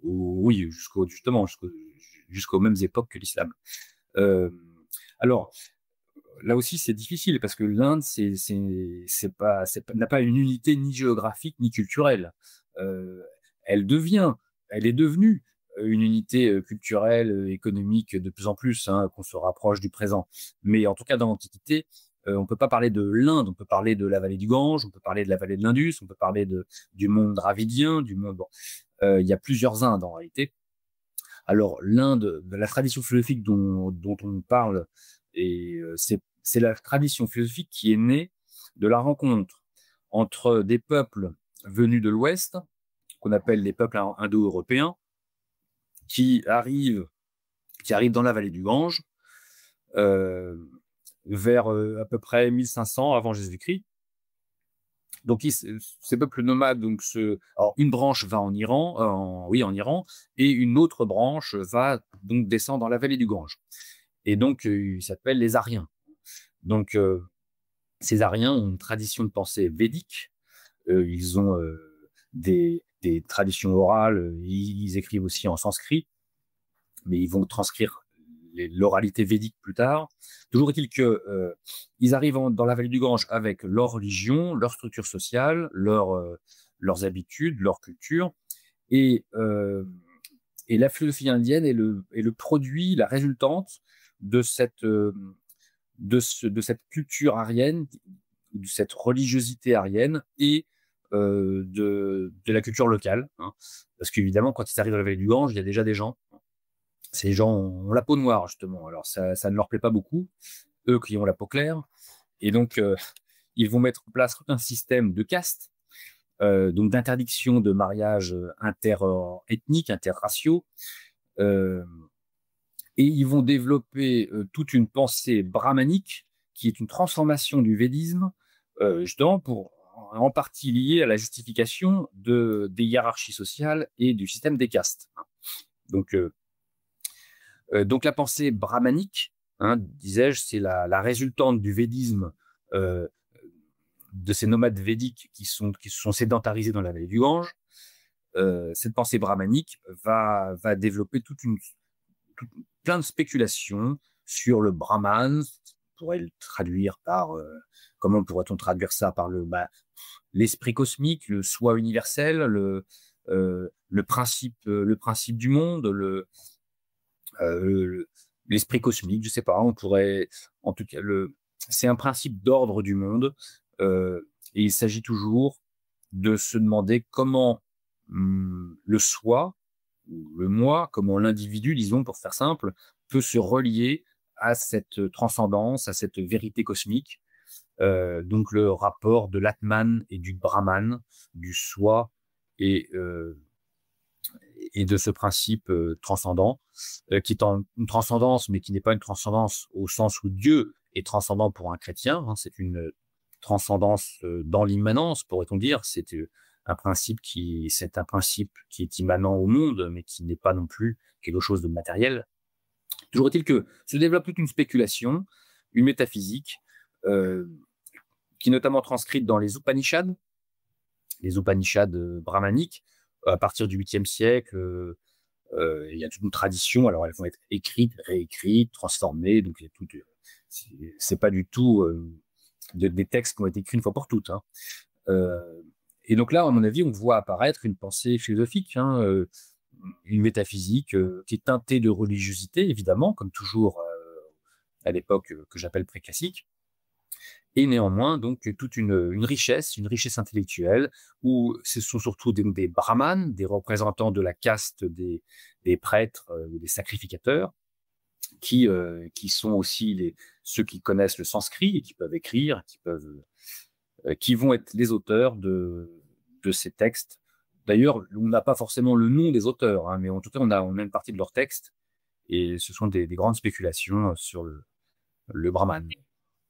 oui, jusqu'aux mêmes époques que l'islam. Euh, alors, là aussi, c'est difficile parce que l'Inde, n'a pas une unité ni géographique ni culturelle. Euh, elle devient, Elle est devenue une unité culturelle, économique de plus en plus, hein, qu'on se rapproche du présent. Mais en tout cas, dans l'Antiquité, on ne peut pas parler de l'Inde, on peut parler de la vallée du Gange, on peut parler de la vallée de l'Indus, on peut parler du monde dravidien, du monde. Bon, il y a plusieurs Indes en réalité. Alors, l'Inde, la tradition philosophique dont on parle, et c'est la tradition philosophique qui est née de la rencontre entre des peuples venus de l'Ouest, qu'on appelle les peuples indo-européens, qui arrivent dans la vallée du Gange vers à peu près 1500 avant Jésus-Christ. Donc, ces peuples nomades, donc alors une branche va en Iran, en Iran, et une autre branche va donc descendre dans la vallée du Gange. Et donc, ils s'appellent les Aryens. Donc, ces Aryens ont une tradition de pensée védique. Ils ont des traditions orales. Ils écrivent aussi en sanskrit, mais ils vont transcrire l'oralité védique plus tard. Toujours est-il que ils arrivent dans la vallée du Gange avec leur religion, leur structure sociale, leurs habitudes, leur culture, et la philosophie indienne est le produit, la résultante de cette culture aryenne, de cette religiosité aryenne et de la culture locale, hein. Parce qu'évidemment, quand ils arrivent dans la vallée du Gange, il y a déjà des gens. Ces gens ont la peau noire, justement. Alors, ça ne leur plaît pas beaucoup, eux qui ont la peau claire. Et donc, ils vont mettre en place un système de caste, donc d'interdiction de mariage interethniques, interraciaux. Et ils vont développer toute une pensée brahmanique qui est une transformation du védisme, justement en partie liée à la justification des hiérarchies sociales et du système des castes. Donc la pensée brahmanique, hein, disais-je, c'est la résultante du védisme, de ces nomades védiques qui se sont sédentarisés dans la vallée du Gange. Cette pensée brahmanique va développer plein de spéculations sur le Brahman. On pourrait le traduire par comment pourrait-on traduire ça par l'esprit cosmique, le soi universel, le principe du monde, l'esprit cosmique, je sais pas, on pourrait, en tout cas, c'est un principe d'ordre du monde, et il s'agit toujours de se demander comment le soi, ou le moi, comment l'individu, disons pour faire simple, peut se relier à cette transcendance, à cette vérité cosmique. Donc le rapport de l'Atman et du Brahman, du soi et de ce principe transcendant, qui est une transcendance, mais qui n'est pas une transcendance au sens où Dieu est transcendant pour un chrétien, hein. C'est une transcendance dans l'immanence, pourrait-on dire. C'est un principe qui est immanent au monde, mais qui n'est pas non plus quelque chose de matériel. Toujours est-il que se développe toute une spéculation, une métaphysique, qui est notamment transcrite dans les Upanishads brahmaniques. À partir du 8e siècle, il y a toute une tradition. Alors, elles vont être écrites, réécrites, transformées. Donc, c'est pas du tout des textes qui ont été écrits une fois pour toutes, hein. Et donc là, à mon avis, on voit apparaître une pensée philosophique, hein, une métaphysique qui est teintée de religiosité, évidemment, comme toujours à l'époque que j'appelle préclassique. Et néanmoins, donc, toute une richesse intellectuelle, où ce sont surtout des brahmanes, des représentants de la caste des prêtres ou des sacrificateurs, qui sont aussi ceux qui connaissent le sanskrit et qui peuvent écrire, qui vont être les auteurs de ces textes. D'ailleurs, on n'a pas forcément le nom des auteurs, hein, mais en tout cas, on a une partie de leurs textes, et ce sont des grandes spéculations sur le brahman.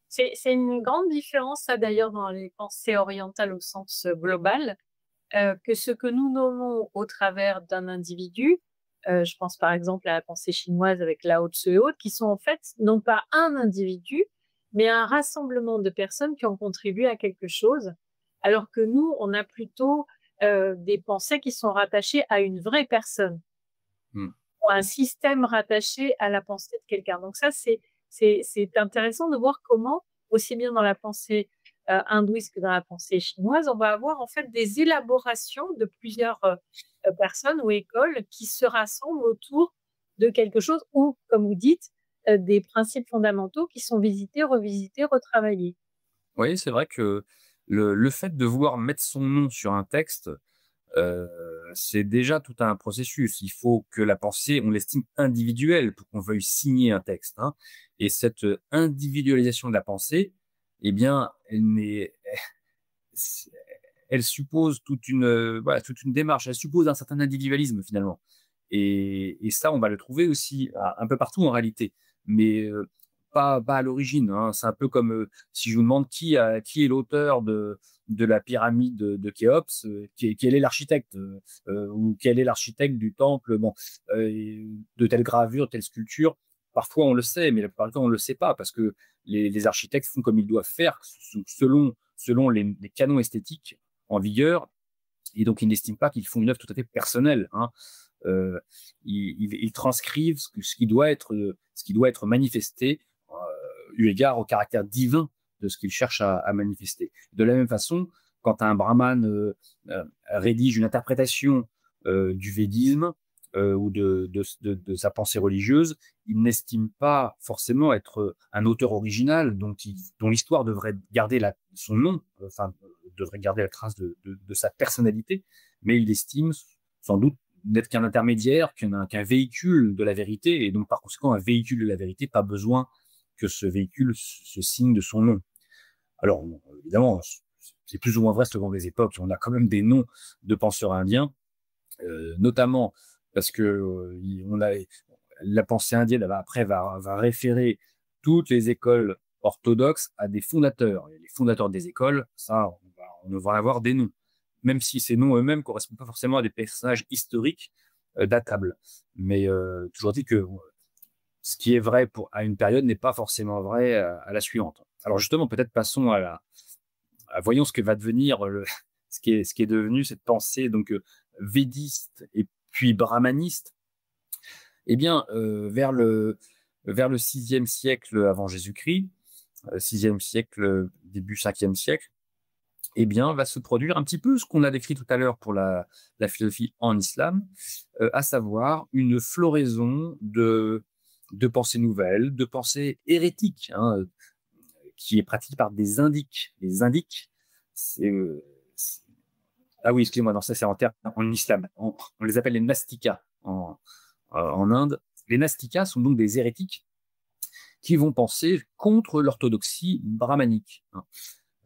C'est une grande différence, ça d'ailleurs, dans les pensées orientales au sens global, que ce que nous nommons au travers d'un individu, je pense par exemple à la pensée chinoise avec Lao Tzu et autres, qui sont en fait non pas un individu, mais un rassemblement de personnes qui ont contribué à quelque chose, alors que nous, on a plutôt des pensées qui sont rattachées à une vraie personne, ou un système rattaché à la pensée de quelqu'un. Donc ça, c'est intéressant de voir comment, aussi bien dans la pensée hindouiste que dans la pensée chinoise, on va avoir en fait des élaborations de plusieurs personnes ou écoles qui se rassemblent autour de quelque chose ou, comme vous dites, des principes fondamentaux qui sont visités, revisités, retravaillés. Oui, c'est vrai que le fait de vouloir mettre son nom sur un texte, c'est déjà tout un processus. Il faut que la pensée, on l'estime individuelle pour qu'on veuille signer un texte, hein. Et cette individualisation de la pensée, eh bien, elle suppose toute une démarche, elle suppose un certain individualisme finalement. Et ça, on va le trouver aussi un peu partout en réalité, mais pas à l'origine, hein. C'est un peu comme si je vous demande qui est l'auteur de la pyramide de Khéops, quel est l'architecte, ou quel est l'architecte du temple, bon, de telle gravure, telle sculpture. Parfois on le sait, mais la plupart du temps on ne le sait pas parce que les architectes font comme ils doivent faire selon les canons esthétiques en vigueur, et donc ils n'estiment pas qu'ils font une œuvre tout à fait personnelle, hein. Ils transcrivent ce qui doit être manifesté, eu égard au caractère divin de ce qu'ils cherchent à manifester. De la même façon, quand un brahmane rédige une interprétation du védisme ou de sa pensée religieuse, il n'estime pas forcément être un auteur original dont l'histoire devrait garder son nom, enfin devrait garder la trace de sa personnalité, mais il estime sans doute n'être qu'un intermédiaire, qu'un véhicule de la vérité, et donc par conséquent un véhicule de la vérité, pas besoin que ce véhicule se signe de son nom. Alors évidemment, c'est plus ou moins vrai selon les époques. On a quand même des noms de penseurs indiens, notamment parce que la pensée indienne après va référer toutes les écoles orthodoxes à des fondateurs. Et les fondateurs des écoles, ça, on va avoir des noms, même si ces noms eux-mêmes ne correspondent pas forcément à des personnages historiques datables. Mais toujours dit que ce qui est vrai à une période n'est pas forcément vrai à la suivante. Alors justement, peut-être passons voyons ce que va devenir ce qui est devenu cette pensée donc védiste et puis brahmaniste. Eh bien, vers le 6e siècle avant Jésus-Christ, 6e siècle, début 5e siècle, eh bien, va se produire un petit peu ce qu'on a décrit tout à l'heure pour la philosophie en islam, à savoir une floraison de pensées nouvelles, de pensées hérétiques, hein, qui est pratiquée par des indiques. Les indiques, ah oui, excusez-moi, non, ça c'est en islam. On les appelle les nastikas en Inde. Les nastikas sont donc des hérétiques qui vont penser contre l'orthodoxie brahmanique, hein.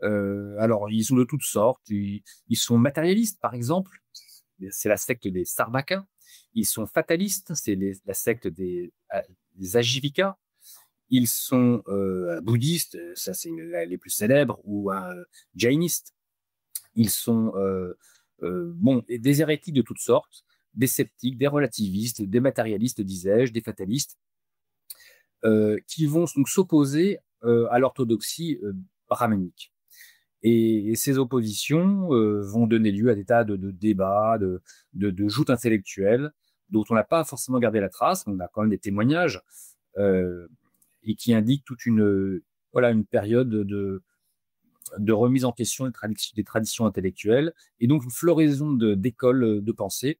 Alors, ils sont de toutes sortes. Ils sont matérialistes, par exemple. C'est la secte des Sarvakas. Ils sont fatalistes. C'est la secte des Ajivikas. Ils sont bouddhistes. Ça, c'est les plus célèbres. Ou jainistes. Ils sont des hérétiques de toutes sortes. Des sceptiques, des relativistes, des matérialistes, disais-je, des fatalistes, qui vont donc s'opposer à l'orthodoxie brahmanique. Et ces oppositions vont donner lieu à des tas de débats, de joutes intellectuelles, dont on n'a pas forcément gardé la trace. On a quand même des témoignages et qui indiquent toute une période de remise en question des traditions intellectuelles, et donc une floraison d'écoles de pensée,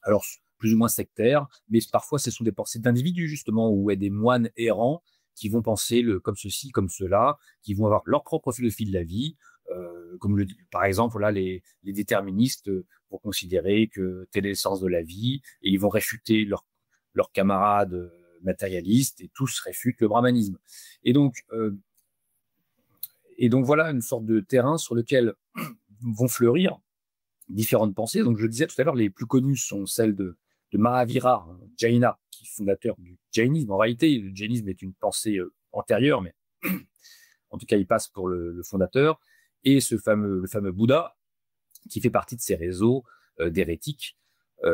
alors plus ou moins sectaires, mais parfois ce sont des pensées d'individus justement, ou des moines errants qui vont penser comme ceci, comme cela, qui vont avoir leur propre philosophie de la vie, par exemple, là, les déterministes vont considérer que telle est l'essence de la vie, et ils vont réfuter leurs camarades matérialistes, et tous réfutent le brahmanisme. Et donc voilà une sorte de terrain sur lequel vont fleurir différentes pensées. Donc je disais tout à l'heure, les plus connues sont celles de Mahavira, Jaina, qui est fondateur du jainisme. En réalité, le jainisme est une pensée antérieure, mais en tout cas, il passe pour le fondateur. Et le fameux Bouddha, qui fait partie de ces réseaux d'hérétiques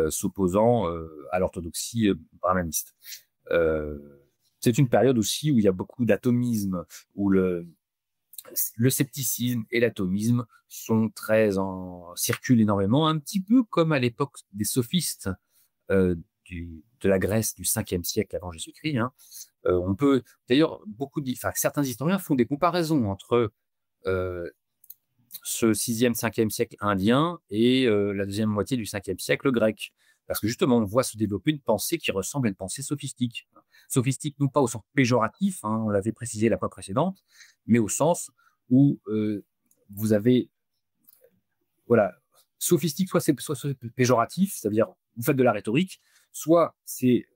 s'opposant à l'orthodoxie brahmaniste. C'est une période aussi où il y a beaucoup d'atomisme, où le scepticisme et l'atomisme circulent énormément, un petit peu comme à l'époque des sophistes de la Grèce du 5e siècle avant Jésus-Christ, hein. On peut d'ailleurs certains historiens font des comparaisons entre ce 6e, 5e siècle indien et la deuxième moitié du 5e siècle grec. Parce que justement, on voit se développer une pensée qui ressemble à une pensée sophistique. Sophistique, non pas au sens péjoratif, hein, on l'avait précisé la fois précédente, mais au sens où vous avez, sophistique, soit c'est péjoratif, c'est-à-dire vous faites de la rhétorique, soit c'est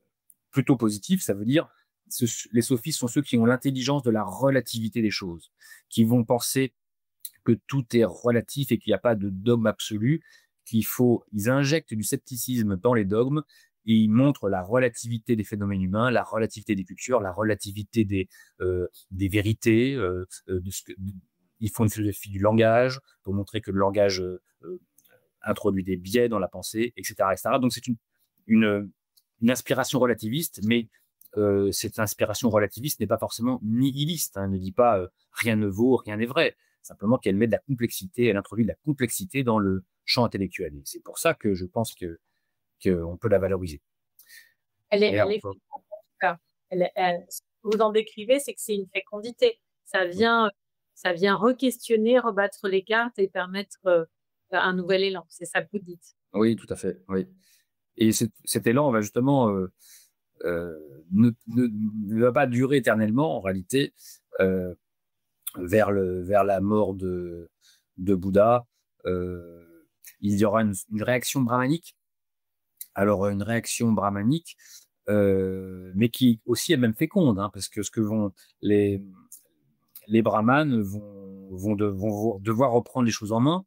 plutôt positif, ça veut dire les sophistes sont ceux qui ont l'intelligence de la relativité des choses, qui vont penser que tout est relatif et qu'il n'y a pas de dogme absolu, ils injectent du scepticisme dans les dogmes et ils montrent la relativité des phénomènes humains, la relativité des cultures, la relativité des vérités. Ils font une philosophie du langage pour montrer que le langage introduit des biais dans la pensée, etc., etc. Donc c'est une inspiration relativiste, mais cette inspiration relativiste n'est pas forcément nihiliste. Elle ne dit pas rien ne vaut, rien n'est vrai. Simplement qu'elle met de la complexité, elle introduit de la complexité dans le champ intellectuel. Et c'est pour ça que je pense qu'on peut la valoriser. Elle est ce que vous en décrivez, c'est que c'est une fécondité. Ça vient re-questionner, rebattre les cartes et permettre un nouvel élan. C'est ça que vous dites. Oui, tout à fait. Oui. Et cet élan va justement ne va pas durer éternellement en réalité. Vers la mort de Bouddha, il y aura une réaction brahmanique. Alors, une réaction brahmanique, mais qui aussi est même féconde, hein, parce que ce que vont les brahmanes vont devoir reprendre les choses en main,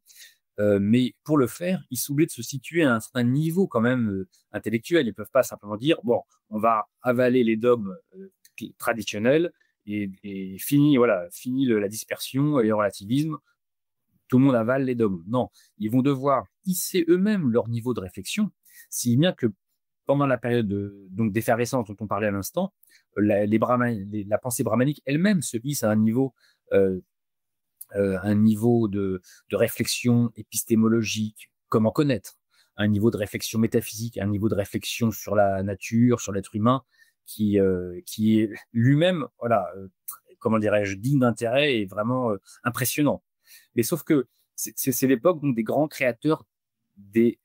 mais pour le faire, ils s'oublient de se situer à un certain niveau quand même intellectuel. Ils ne peuvent pas simplement dire, bon, on va avaler les dogmes traditionnels, et fini la dispersion et le relativisme, tout le monde avale les dogmes. Non, ils vont devoir hisser eux-mêmes leur niveau de réflexion, si bien que pendant la période d'effervescence dont on parlait à l'instant, la pensée brahmanique elle-même se hisse à un niveau de réflexion épistémologique, comment connaître, un niveau de réflexion métaphysique, un niveau de réflexion sur la nature, sur l'être humain, qui est lui-même, comment dirais-je, digne d'intérêt et vraiment impressionnant. Mais sauf que c'est l'époque des grands créateurs des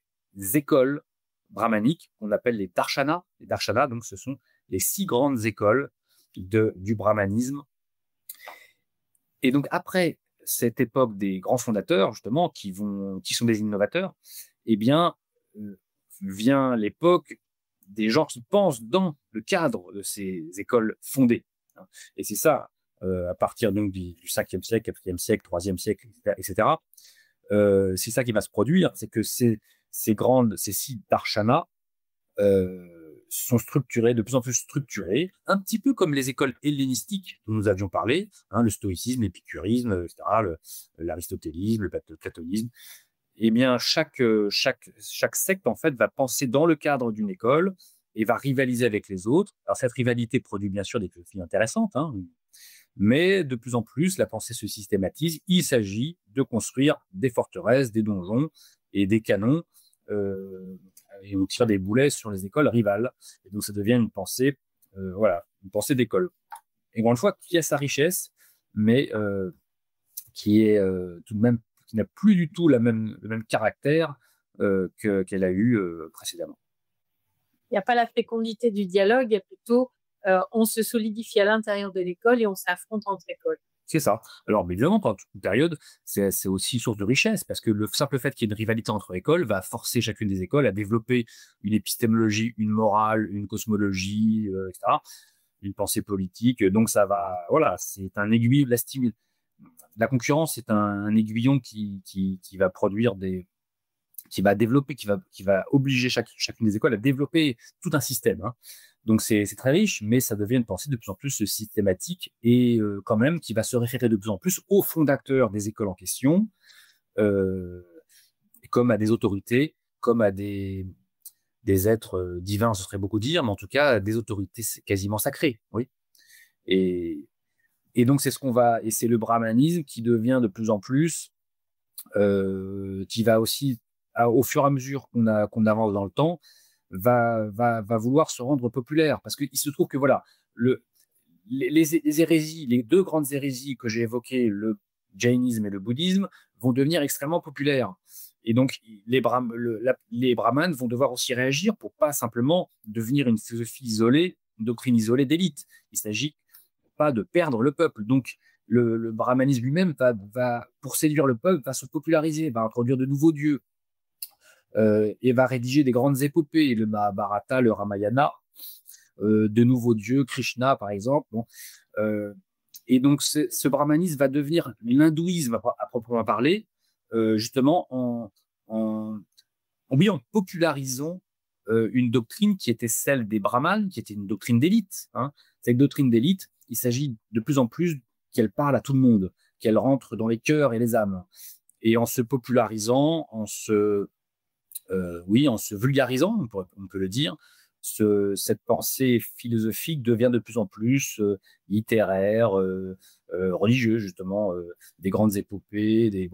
écoles brahmaniques qu'on appelle les darshanas. Les darshanas, donc, ce sont les 6 grandes écoles du brahmanisme. Et donc, après cette époque des grands fondateurs, justement, qui sont des innovateurs, eh bien, vient l'époque des gens qui pensent dans le cadre de ces écoles fondées. Et c'est ça, à partir donc du 5e siècle, 4e siècle, 3e siècle, etc. C'est ça qui va se produire, c'est que ces 6 darshanas sont structurés, de plus en plus structurés, un petit peu comme les écoles hellénistiques dont nous avions parlé, hein, le stoïcisme, l'épicurisme, etc., l'aristotélisme, le platonisme. Eh bien, chaque secte, en fait, va penser dans le cadre d'une école et va rivaliser avec les autres. Alors, cette rivalité produit bien sûr des philosophies intéressantes, hein, mais de plus en plus, la pensée se systématise. Il s'agit de construire des forteresses, des donjons et des canons, et on tire des boulets sur les écoles rivales. Et donc, ça devient une pensée d'école. Et encore une fois, qui a sa richesse, mais qui est tout de même, qui n'a plus du tout le même caractère qu'elle a eu précédemment. Il n'y a pas la fécondité du dialogue, il y a plutôt on se solidifie à l'intérieur de l'école et on s'affronte entre écoles. C'est ça. Alors, mais évidemment, pendant toute une période, c'est aussi source de richesse, parce que le simple fait qu'il y ait une rivalité entre écoles va forcer chacune des écoles à développer une épistémologie, une morale, une cosmologie, etc., une pensée politique. Donc, ça va, c'est un aiguillon. La concurrence, c'est un aiguillon qui va produire qui va développer, qui va obliger chacune des écoles à développer tout un système, hein. Donc, c'est très riche, mais ça devient une pensée de plus en plus systématique et quand même qui va se référer de plus en plus aux fondateurs des écoles en question, comme à des autorités, comme à des êtres divins, ce serait beaucoup dire, mais en tout cas, des autorités quasiment sacrées, oui. Et donc, c'est c'est le brahmanisme qui devient de plus en plus, qui va aussi, au fur et à mesure qu'on avance dans le temps, va vouloir se rendre populaire, parce qu'il se trouve que les hérésies, les 2 grandes hérésies que j'ai évoquées, le jainisme et le bouddhisme, vont devenir extrêmement populaires. Et donc, les brahmanes vont devoir aussi réagir pour pas simplement devenir une philosophie isolée, une doctrine isolée d'élite. Il s'agit pas de perdre le peuple. Donc, le brahmanisme lui-même va, pour séduire le peuple, va se populariser, va introduire de nouveaux dieux, et va rédiger des grandes épopées, le Mahabharata, le Ramayana, de nouveaux dieux, Krishna par exemple. Bon, Et donc, ce brahmanisme va devenir l'hindouisme à proprement parler, justement oui, en popularisant une doctrine qui était celle des brahmanes, qui était une doctrine d'élite. Hein. Cette doctrine d'élite, il s'agit de plus en plus qu'elle parle à tout le monde, qu'elle rentre dans les cœurs et les âmes. Et en se popularisant, en se vulgarisant, on peut le dire, cette pensée philosophique devient de plus en plus littéraire, religieuse, justement, des grandes épopées. Il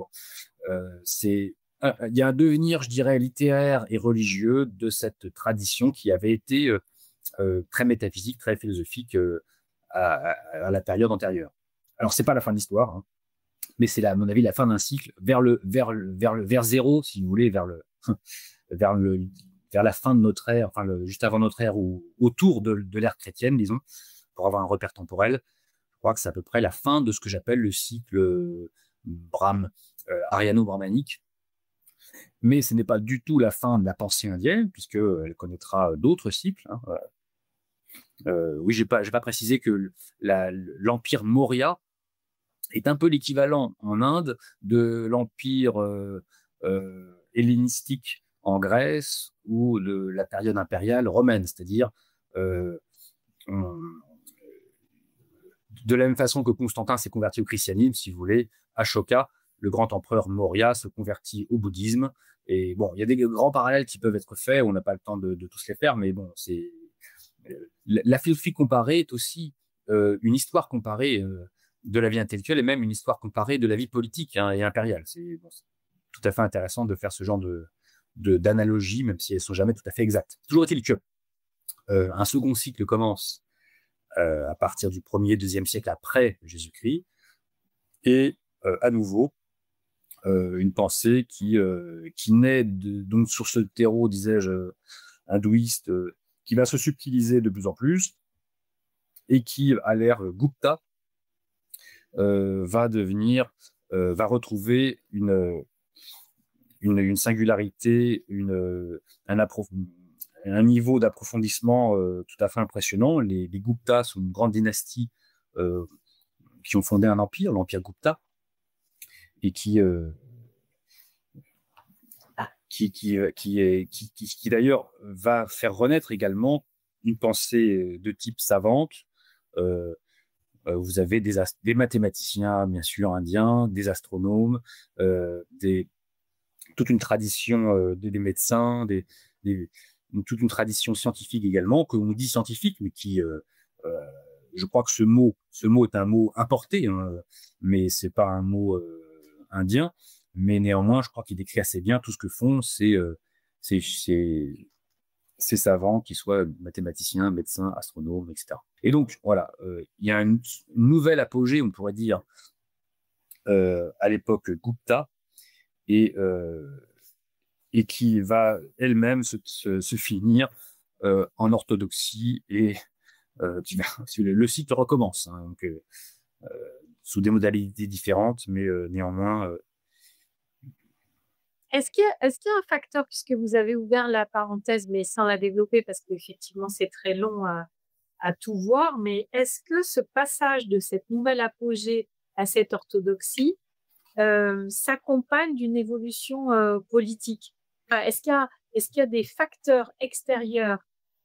y a un devenir, je dirais, littéraire et religieux de cette tradition qui avait été très métaphysique, très philosophique à la période antérieure. Alors, c'est pas la fin de l'histoire, hein, mais c'est, à mon avis, la fin d'un cycle vers zéro, si vous voulez, vers la fin de notre ère, enfin juste avant notre ère ou autour de l'ère chrétienne, disons, pour avoir un repère temporel. Je crois que c'est à peu près la fin de ce que j'appelle le cycle ariano-brahmanique. Mais ce n'est pas du tout la fin de la pensée indienne, puisqu'elle connaîtra d'autres cycles. Hein. Oui, j'ai pas précisé que l'empire Maurya est un peu l'équivalent en Inde de l'empire hellénistique en Grèce ou de la période impériale romaine, c'est-à-dire de la même façon que Constantin s'est converti au christianisme, si vous voulez, Ashoka, le grand empereur Maurya, se convertit au bouddhisme. Et bon, il y a des grands parallèles qui peuvent être faits, on n'a pas le temps de tous les faire, mais bon, la philosophie comparée est aussi une histoire comparée de la vie intellectuelle et même une histoire comparée de la vie politique, hein, et impériale. C'est tout à fait intéressant de faire ce genre d'analogies, même si elles ne sont jamais tout à fait exactes. Toujours est-il que un second cycle commence à partir du 1er, 2e siècle après Jésus-Christ, et à nouveau, une pensée qui naît donc sur ce terreau, disais-je, hindouiste, qui va se subtiliser de plus en plus, et qui, à l'ère Gupta, va retrouver une singularité, un niveau d'approfondissement tout à fait impressionnant. Les Guptas sont une grande dynastie qui ont fondé un empire, l'empire Gupta, et qui d'ailleurs va faire renaître également une pensée de type savante. Vous avez des mathématiciens, bien sûr, indiens, des astronomes, toute une tradition des médecins, toute une tradition scientifique également, que l'on dit scientifique, mais qui, je crois que ce mot est un mot importé, hein, mais c'est pas un mot indien. Mais néanmoins, je crois qu'il décrit assez bien tout ce que font ces savants, qu'ils soient mathématiciens, médecins, astronomes, etc. Et donc, voilà, il y a une nouvelle apogée, on pourrait dire, à l'époque Gupta, et qui va elle-même se finir en orthodoxie, et le cycle recommence, hein, donc, sous des modalités différentes, mais néanmoins... Est-ce qu'il y a un facteur, puisque vous avez ouvert la parenthèse, mais sans la développer, parce qu'effectivement, c'est très long à tout voir, mais est-ce que ce passage de cette nouvelle apogée à cette orthodoxie s'accompagne d'une évolution politique? Enfin, est-ce qu'il y a des facteurs extérieurs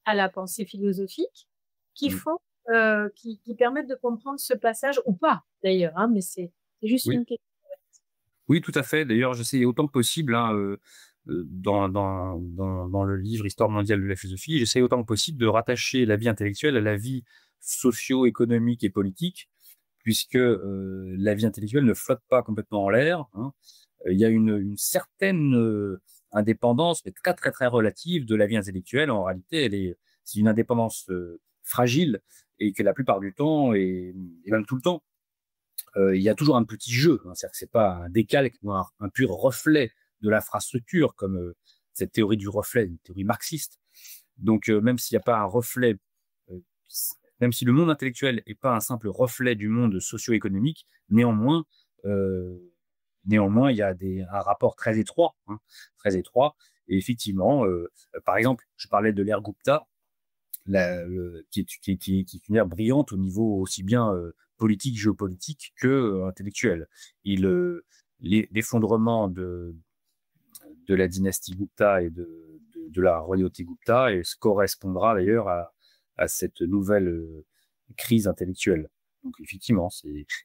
à la pensée philosophique qui qui permettent de comprendre ce passage, ou pas d'ailleurs, hein, mais c'est juste une question. Oui, tout à fait. D'ailleurs, j'essaie autant que possible, hein, dans le livre Histoire mondiale de la philosophie, j'essaie autant que possible de rattacher la vie intellectuelle à la vie socio-économique et politique, puisque la vie intellectuelle ne flotte pas complètement en l'air. Hein. Il y a une certaine indépendance, mais très, très, très relative de la vie intellectuelle. En réalité, c'est une indépendance fragile, et que la plupart du temps, et même tout le temps, il y a toujours un petit jeu. Hein. C'est-à-dire que c'est pas un décalque ou un pur reflet de l'infrastructure, comme cette théorie du reflet, une théorie marxiste. Donc, même s'il n'y a pas un reflet, même si le monde intellectuel n'est pas un simple reflet du monde socio-économique, néanmoins, il y a un rapport très étroit, hein, très étroit. Et effectivement, par exemple, je parlais de l'ère Gupta, qui est une ère brillante au niveau aussi bien politique, géopolitique que intellectuelle. L'effondrement de la dynastie Gupta et de la royauté Gupta et correspondra d'ailleurs à cette nouvelle crise intellectuelle. Donc effectivement,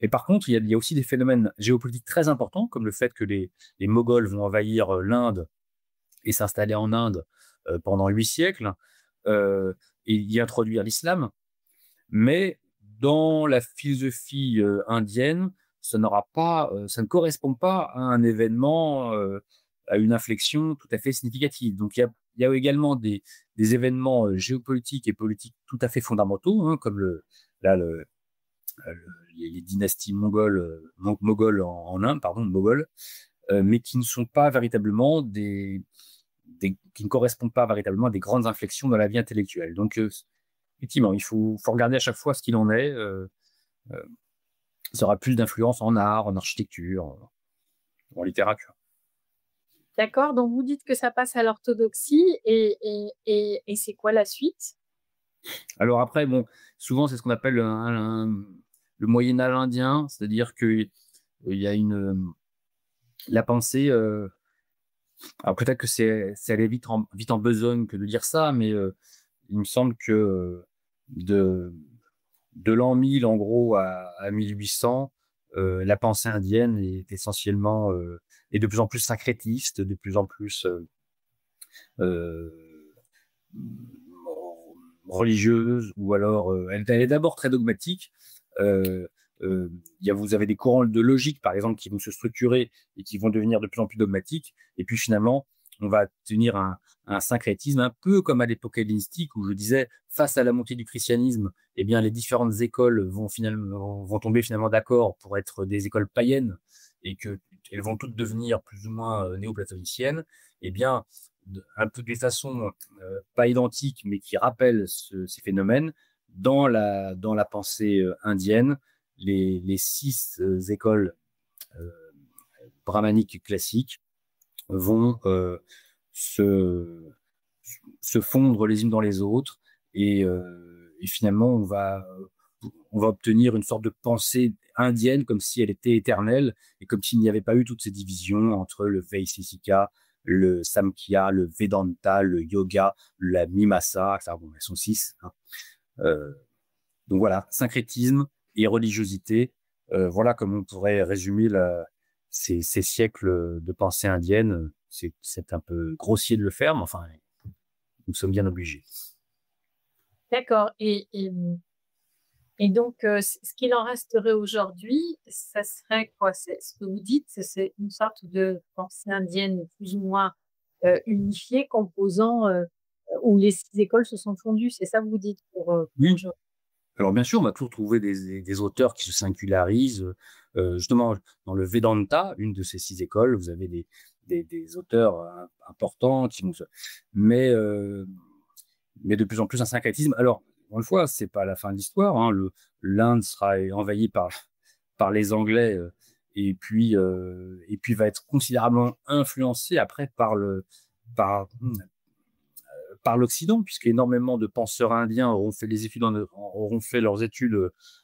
et par contre, il y a aussi des phénomènes géopolitiques très importants, comme le fait que les Moghols vont envahir l'Inde et s'installer en Inde pendant 8 siècles et y introduire l'islam. Mais dans la philosophie indienne, ça ne correspond pas à un événement, à une inflexion tout à fait significative. Donc il y a également des événements géopolitiques et politiques tout à fait fondamentaux, hein, comme les dynasties mogholes en Inde, mogholes, mais qui ne sont pas véritablement qui ne correspondent pas véritablement à des grandes inflexions dans la vie intellectuelle. Donc effectivement, il faut regarder à chaque fois ce qu'il en est. Ça aura plus d'influence en art, en architecture, en littérature. D'accord, donc vous dites que ça passe à l'orthodoxie et c'est quoi la suite? Alors après, bon, souvent c'est ce qu'on appelle le Moyen-Âge indien, c'est-à-dire qu'il y a la pensée. Alors peut-être que c'est allé vite en besogne que de dire ça, mais il me semble que de l'an 1000 en gros à 1800, la pensée indienne est essentiellement est de plus en plus syncrétiste, de plus en plus religieuse, ou alors elle est d'abord très dogmatique. Vous avez des courants de logique, par exemple, qui vont se structurer et qui vont devenir de plus en plus dogmatiques. Et puis finalement, on va tenir un syncrétisme, un peu comme à l'époque hellénistique, où je disais, face à la montée du christianisme, eh bien, les différentes écoles vont tomber finalement d'accord pour être des écoles païennes et qu'elles vont toutes devenir plus ou moins néoplatoniciennes. Eh bien, un peu des façons pas identiques, mais qui rappellent ces phénomènes, dans la pensée indienne, les 6 écoles brahmaniques classiques vont se fondre les unes dans les autres et finalement on va obtenir une sorte de pensée indienne comme si elle était éternelle et comme s'il n'y avait pas eu toutes ces divisions entre le Vaisesika, le Samkhya, le Vedanta, le Yoga, la Mimamsa, etc. Bon, elles sont 6. Hein. Donc voilà, syncrétisme et religiosité, voilà comme on pourrait résumer ces siècles de pensée indienne. C'est un peu grossier de le faire, mais enfin, nous sommes bien obligés. D'accord. Et donc, ce qu'il en resterait aujourd'hui, ça serait quoi? Ce que vous dites, c'est une sorte de pensée indienne plus ou moins unifiée, composant où les 6 écoles se sont fondues. C'est ça que vous dites Oui. Alors bien sûr, on va toujours trouver des auteurs qui se singularisent. Justement, dans le Vedanta, une de ces 6 écoles, vous avez des auteurs importants mais de plus en plus un syncrétisme. Alors, encore une fois, c'est pas la fin de l'histoire. Hein. L'Inde sera envahie par les Anglais et puis va être considérablement influencée après par l'Occident, puisqu'énormément de penseurs indiens auront fait leurs études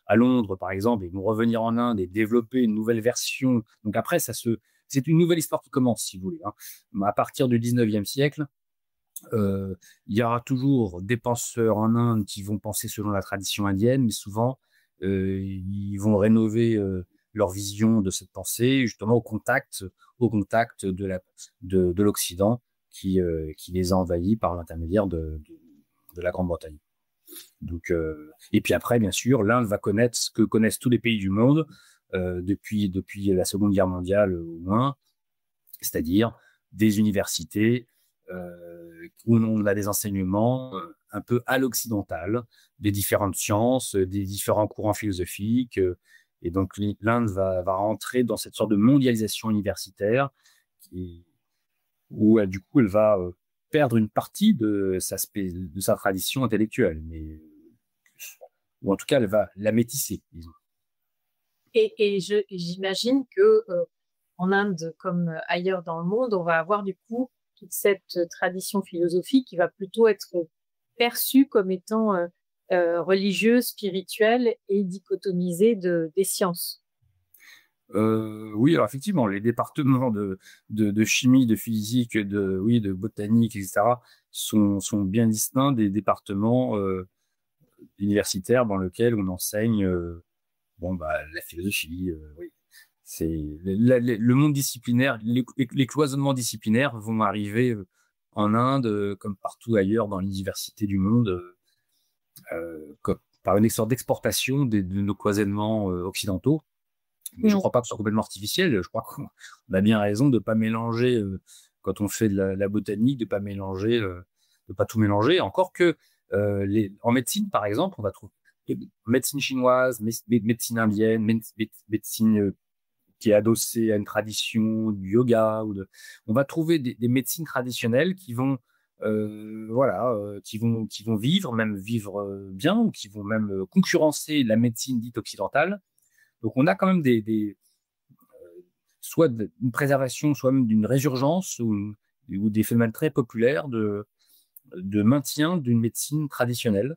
à Londres, par exemple, et vont revenir en Inde et développer une nouvelle version. Donc après, c'est une nouvelle histoire qui commence, si vous voulez. Hein. À partir du 19e siècle, il y aura toujours des penseurs en Inde qui vont penser selon la tradition indienne, mais souvent, ils vont rénover leur vision de cette pensée, justement au contact de l'Occident qui les a envahis par l'intermédiaire de la Grande-Bretagne. Donc, et puis après, bien sûr, l'Inde va connaître ce que connaissent tous les pays du monde depuis la Seconde Guerre mondiale au moins, c'est-à-dire des universités où on a des enseignements un peu à l'occidental, des différentes sciences, des différents courants philosophiques. Et donc, l'Inde va rentrer dans cette sorte de mondialisation universitaire où du coup, elle va perdre une partie de sa tradition intellectuelle, ou en tout cas, elle va la métisser, disons. Et j'imagine que en Inde, comme ailleurs dans le monde, on va avoir du coup toute cette tradition philosophique qui va plutôt être perçue comme étant religieuse, spirituelle et dichotomisée des sciences. Oui, alors effectivement, les départements de chimie, de physique, de botanique, etc., sont bien distincts des départements universitaires dans lesquels on enseigne la philosophie. Oui. Le monde disciplinaire, les cloisonnements disciplinaires vont arriver en Inde, comme partout ailleurs dans l'université du monde, par une sorte d'exportation de nos cloisonnements occidentaux. Mais je ne crois pas que ce soit complètement artificiel. Je crois qu'on a bien raison de ne pas mélanger, quand on fait de la botanique, de ne pas mélanger, de pas tout mélanger. Encore que en médecine, par exemple, on va trouver médecine chinoise, médecine indienne, médecine qui est adossée à une tradition du yoga. On va trouver des médecines traditionnelles qui vont qui vont même vivre bien, ou qui vont même concurrencer la médecine dite occidentale. Donc, on a quand même soit une préservation, soit même d'une résurgence ou des phénomènes très populaires de maintien d'une médecine traditionnelle,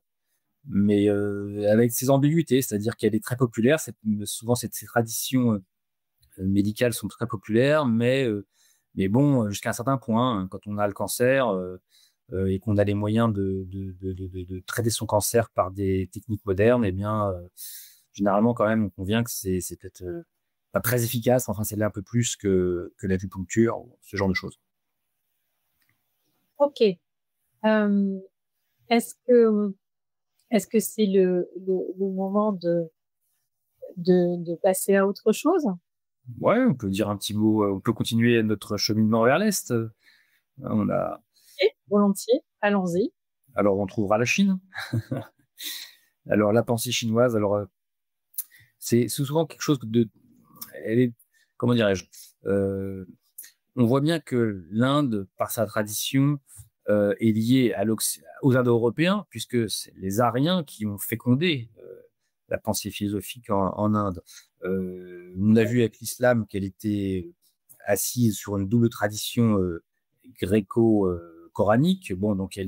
mais avec ses ambiguïtés, c'est-à-dire qu'elle est très populaire. Souvent, ces traditions médicales sont très populaires, mais bon, jusqu'à un certain point, hein, quand on a le cancer et qu'on a les moyens de traiter son cancer par des techniques modernes, eh bien, généralement, quand même, on convient que c'est peut-être pas très efficace. Enfin, c'est là un peu plus que l'acupuncture, ce genre de choses. Ok. Est-ce que c'est le moment de passer à autre chose? Ouais, on peut dire un petit mot. On peut continuer notre cheminement vers l'Est. On a... Ok, volontiers, allons-y. Alors, on trouvera la Chine. Alors, la pensée chinoise, c'est souvent quelque chose elle est, comment dirais-je, on voit bien que l'Inde, par sa tradition, est liée aux Indo-Européens, puisque c'est les Aryens qui ont fécondé la pensée philosophique en Inde. On a vu avec l'islam qu'elle était assise sur une double tradition gréco-coranique. Bon, donc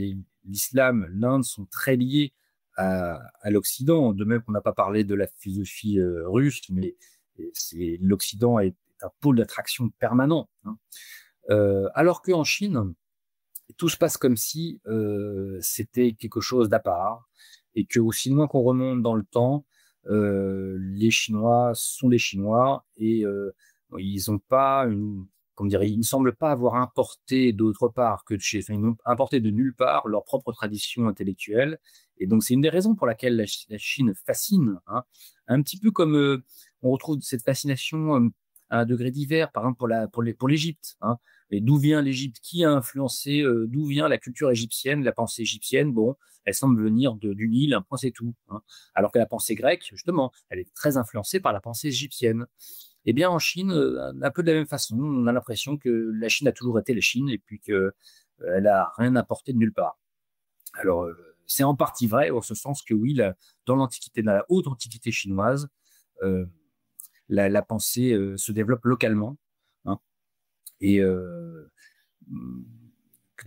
l'islam, l'Inde sont très liés à l'Occident. De même qu'on n'a pas parlé de la philosophie russe, mais l'Occident est un pôle d'attraction permanent, hein. Alors qu'en Chine, tout se passe comme si c'était quelque chose d'à part, et que aussi loin qu'on remonte dans le temps, les Chinois sont des Chinois, et ils ont pas ils ne semblent pas avoir importé d'autre part que ils n'ont importé de nulle part leur propre tradition intellectuelle. Et donc, c'est une des raisons pour laquelle la Chine fascine, hein. Un petit peu comme on retrouve cette fascination à un degré divers, par exemple pour l'Égypte, hein. Et d'où vient l'Égypte? Qui a influencé? D'où vient la culture égyptienne, la pensée égyptienne? Bon, elle semble venir du Nil, un point c'est tout, hein. Alors que la pensée grecque, justement, elle est très influencée par la pensée égyptienne. Eh bien, en Chine, un peu de la même façon, on a l'impression que la Chine a toujours été la Chine, et puis qu'elle n'a rien apporté de nulle part. Alors, c'est en partie vrai, en ce sens que oui, dans l'Antiquité, dans la haute Antiquité chinoise, la pensée se développe localement, hein. Et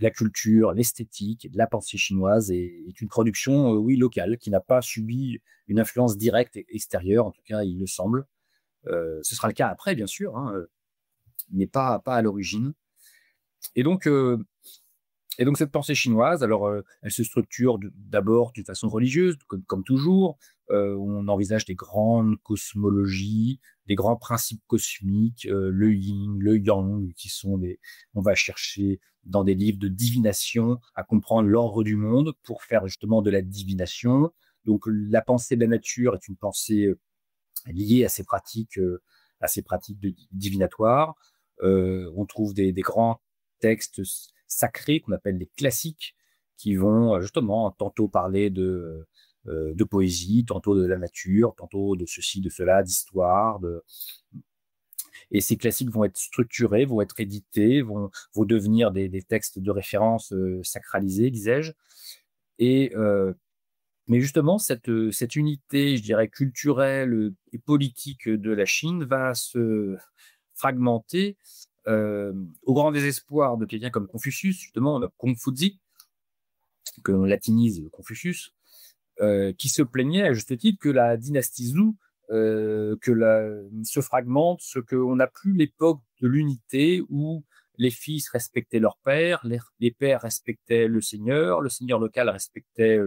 la culture, l'esthétique, la pensée chinoise est une production, oui, locale, qui n'a pas subi une influence directe extérieure, en tout cas, il le semble. Ce sera le cas après, bien sûr, hein, mais pas à l'origine. Et donc, cette pensée chinoise, alors, elle se structure d'abord d'une façon religieuse, comme toujours. On envisage des grandes cosmologies, des grands principes cosmiques, le yin, le yang, qui sont on va chercher dans des livres de divination à comprendre l'ordre du monde pour faire justement de la divination. Donc, la pensée de la nature est une pensée liée à ces pratiques divinatoires. On trouve des grands textes sacrés qu'on appelle les classiques, qui vont justement tantôt parler de poésie, tantôt de la nature, tantôt de ceci, de cela, d'histoire. Et ces classiques vont être structurés, vont être édités, vont devenir des textes de référence sacralisés, disais-je. Mais justement, cette unité, je dirais, culturelle et politique de la Chine va se fragmenter au grand désespoir de quelqu'un comme Confucius, justement, Kong Fuzi, que l'on latinise Confucius, qui se plaignait à juste titre que la dynastie Zhou se fragmente, ce qu'on n'a plus l'époque de l'unité où les fils respectaient leur père, les pères respectaient le seigneur local respectait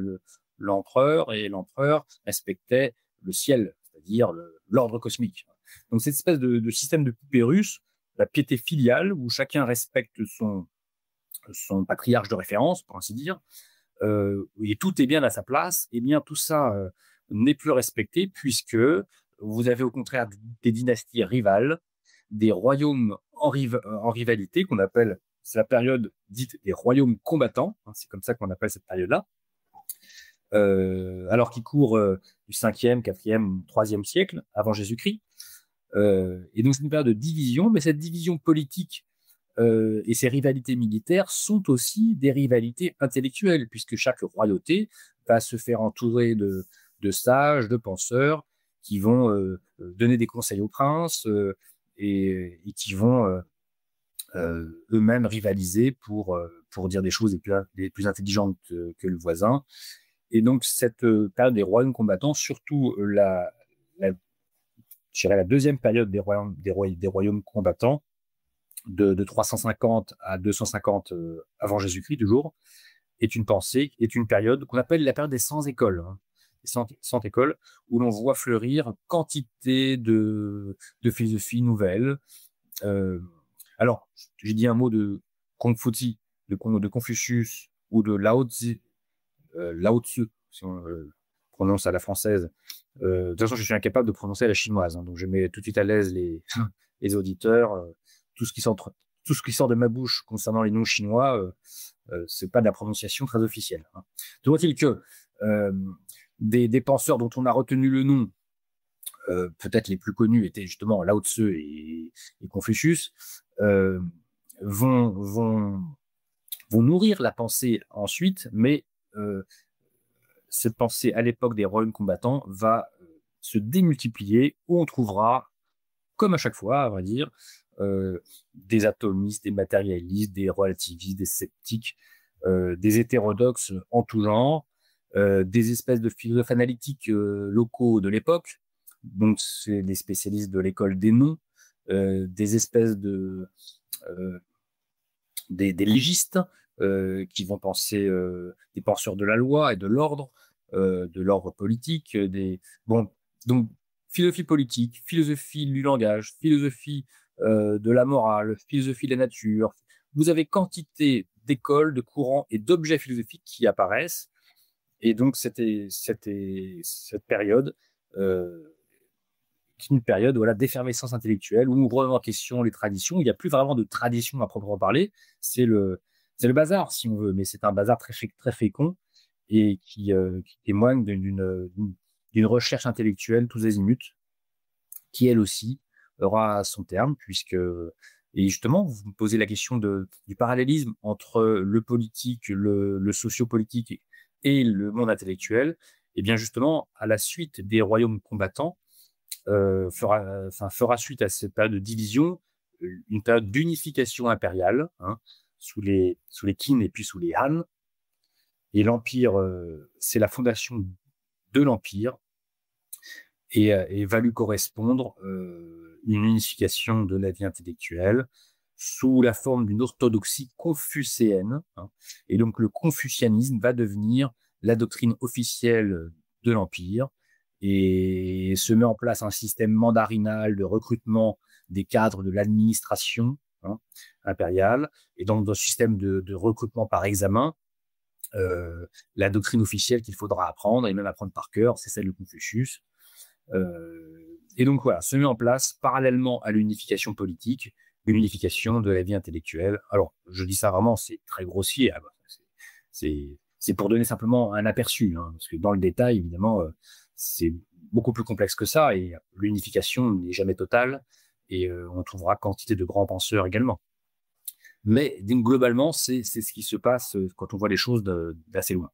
l'empereur, et l'empereur respectait le ciel, c'est-à-dire l'ordre cosmique. Donc cette espèce de système de poupée russe, la piété filiale, où chacun respecte son patriarche de référence, pour ainsi dire, et tout est bien à sa place, et bien tout ça n'est plus respecté, puisque vous avez au contraire des dynasties rivales, des royaumes en rivalité, qu'on appelle, c'est la période dite des royaumes combattants, hein, c'est comme ça qu'on appelle cette période-là, alors qui court du 5e, 4e, 3e siècle avant Jésus-Christ. Et donc c'est une période de division, mais cette division politique et ces rivalités militaires sont aussi des rivalités intellectuelles, puisque chaque royauté va se faire entourer de sages, de penseurs, qui vont donner des conseils aux princes et qui vont eux-mêmes rivaliser pour dire des choses les plus intelligentes que le voisin. Et donc cette période des royaumes combattants, surtout je dirais la deuxième période des royaumes combattants, de 350 à 250 avant Jésus-Christ, toujours, est une période qu'on appelle la période des 100 écoles. Hein. Les 100 écoles, où l'on voit fleurir quantité de philosophies nouvelles. Alors, j'ai dit un mot de Confuci, de Confucius, ou de Lao Tzu, si on prononce à la française. De toute façon, je suis incapable de prononcer à la chinoise, hein, donc je mets tout de suite à l'aise les auditeurs. Tout ce qui sort de ma bouche concernant les noms chinois, c'est pas de la prononciation très officielle. Hein. Toujours est-il que des penseurs dont on a retenu le nom, peut-être les plus connus étaient justement Lao Tzu et Confucius, vont nourrir la pensée ensuite, mais cette pensée à l'époque des royaumes combattants va se démultiplier, où on trouvera, comme à chaque fois, à vrai dire, des atomistes, des matérialistes, des relativistes, des sceptiques, des hétérodoxes en tout genre, des espèces de philosophes analytiques locaux de l'époque, donc c'est les spécialistes de l'école des noms, des espèces des légistes qui vont penser, des penseurs de la loi et de l'ordre politique, donc philosophie politique, philosophie du langage, philosophie de la morale, philosophie de la nature. Vous avez quantité d'écoles, de courants et d'objets philosophiques qui apparaissent. Et donc, cette période, une période d'effervescence intellectuelle où on remet en question les traditions. Il n'y a plus vraiment de tradition à proprement parler. C'est le bazar, si on veut, mais c'est un bazar très fécond et qui témoigne d'une recherche intellectuelle tous azimuts, qui elle aussi aura son terme, et justement, vous me posez la question du parallélisme entre le politique, le sociopolitique et le monde intellectuel. Et bien justement, à la suite des royaumes combattants, fera suite à cette période de division une période d'unification impériale, hein, sous les Qin et puis sous les Han. Et l'Empire, c'est la fondation de l'Empire, et va lui correspondre une unification de la vie intellectuelle sous la forme d'une orthodoxie confucéenne. Hein. Et donc le confucianisme va devenir la doctrine officielle de l'Empire, et se met en place un système mandarinal de recrutement des cadres de l'administration impériale. Et donc dans ce système de recrutement par examen, la doctrine officielle qu'il faudra apprendre, et même apprendre par cœur, c'est celle de Confucius. Et donc voilà, se met en place parallèlement à l'unification politique, une unification de la vie intellectuelle. Alors, je dis ça vraiment, c'est très grossier. C'est pour donner simplement un aperçu, hein, parce que dans le détail, évidemment, c'est beaucoup plus complexe que ça, et l'unification n'est jamais totale, et on trouvera quantité de grands penseurs également. Mais globalement, c'est ce qui se passe quand on voit les choses d'assez loin.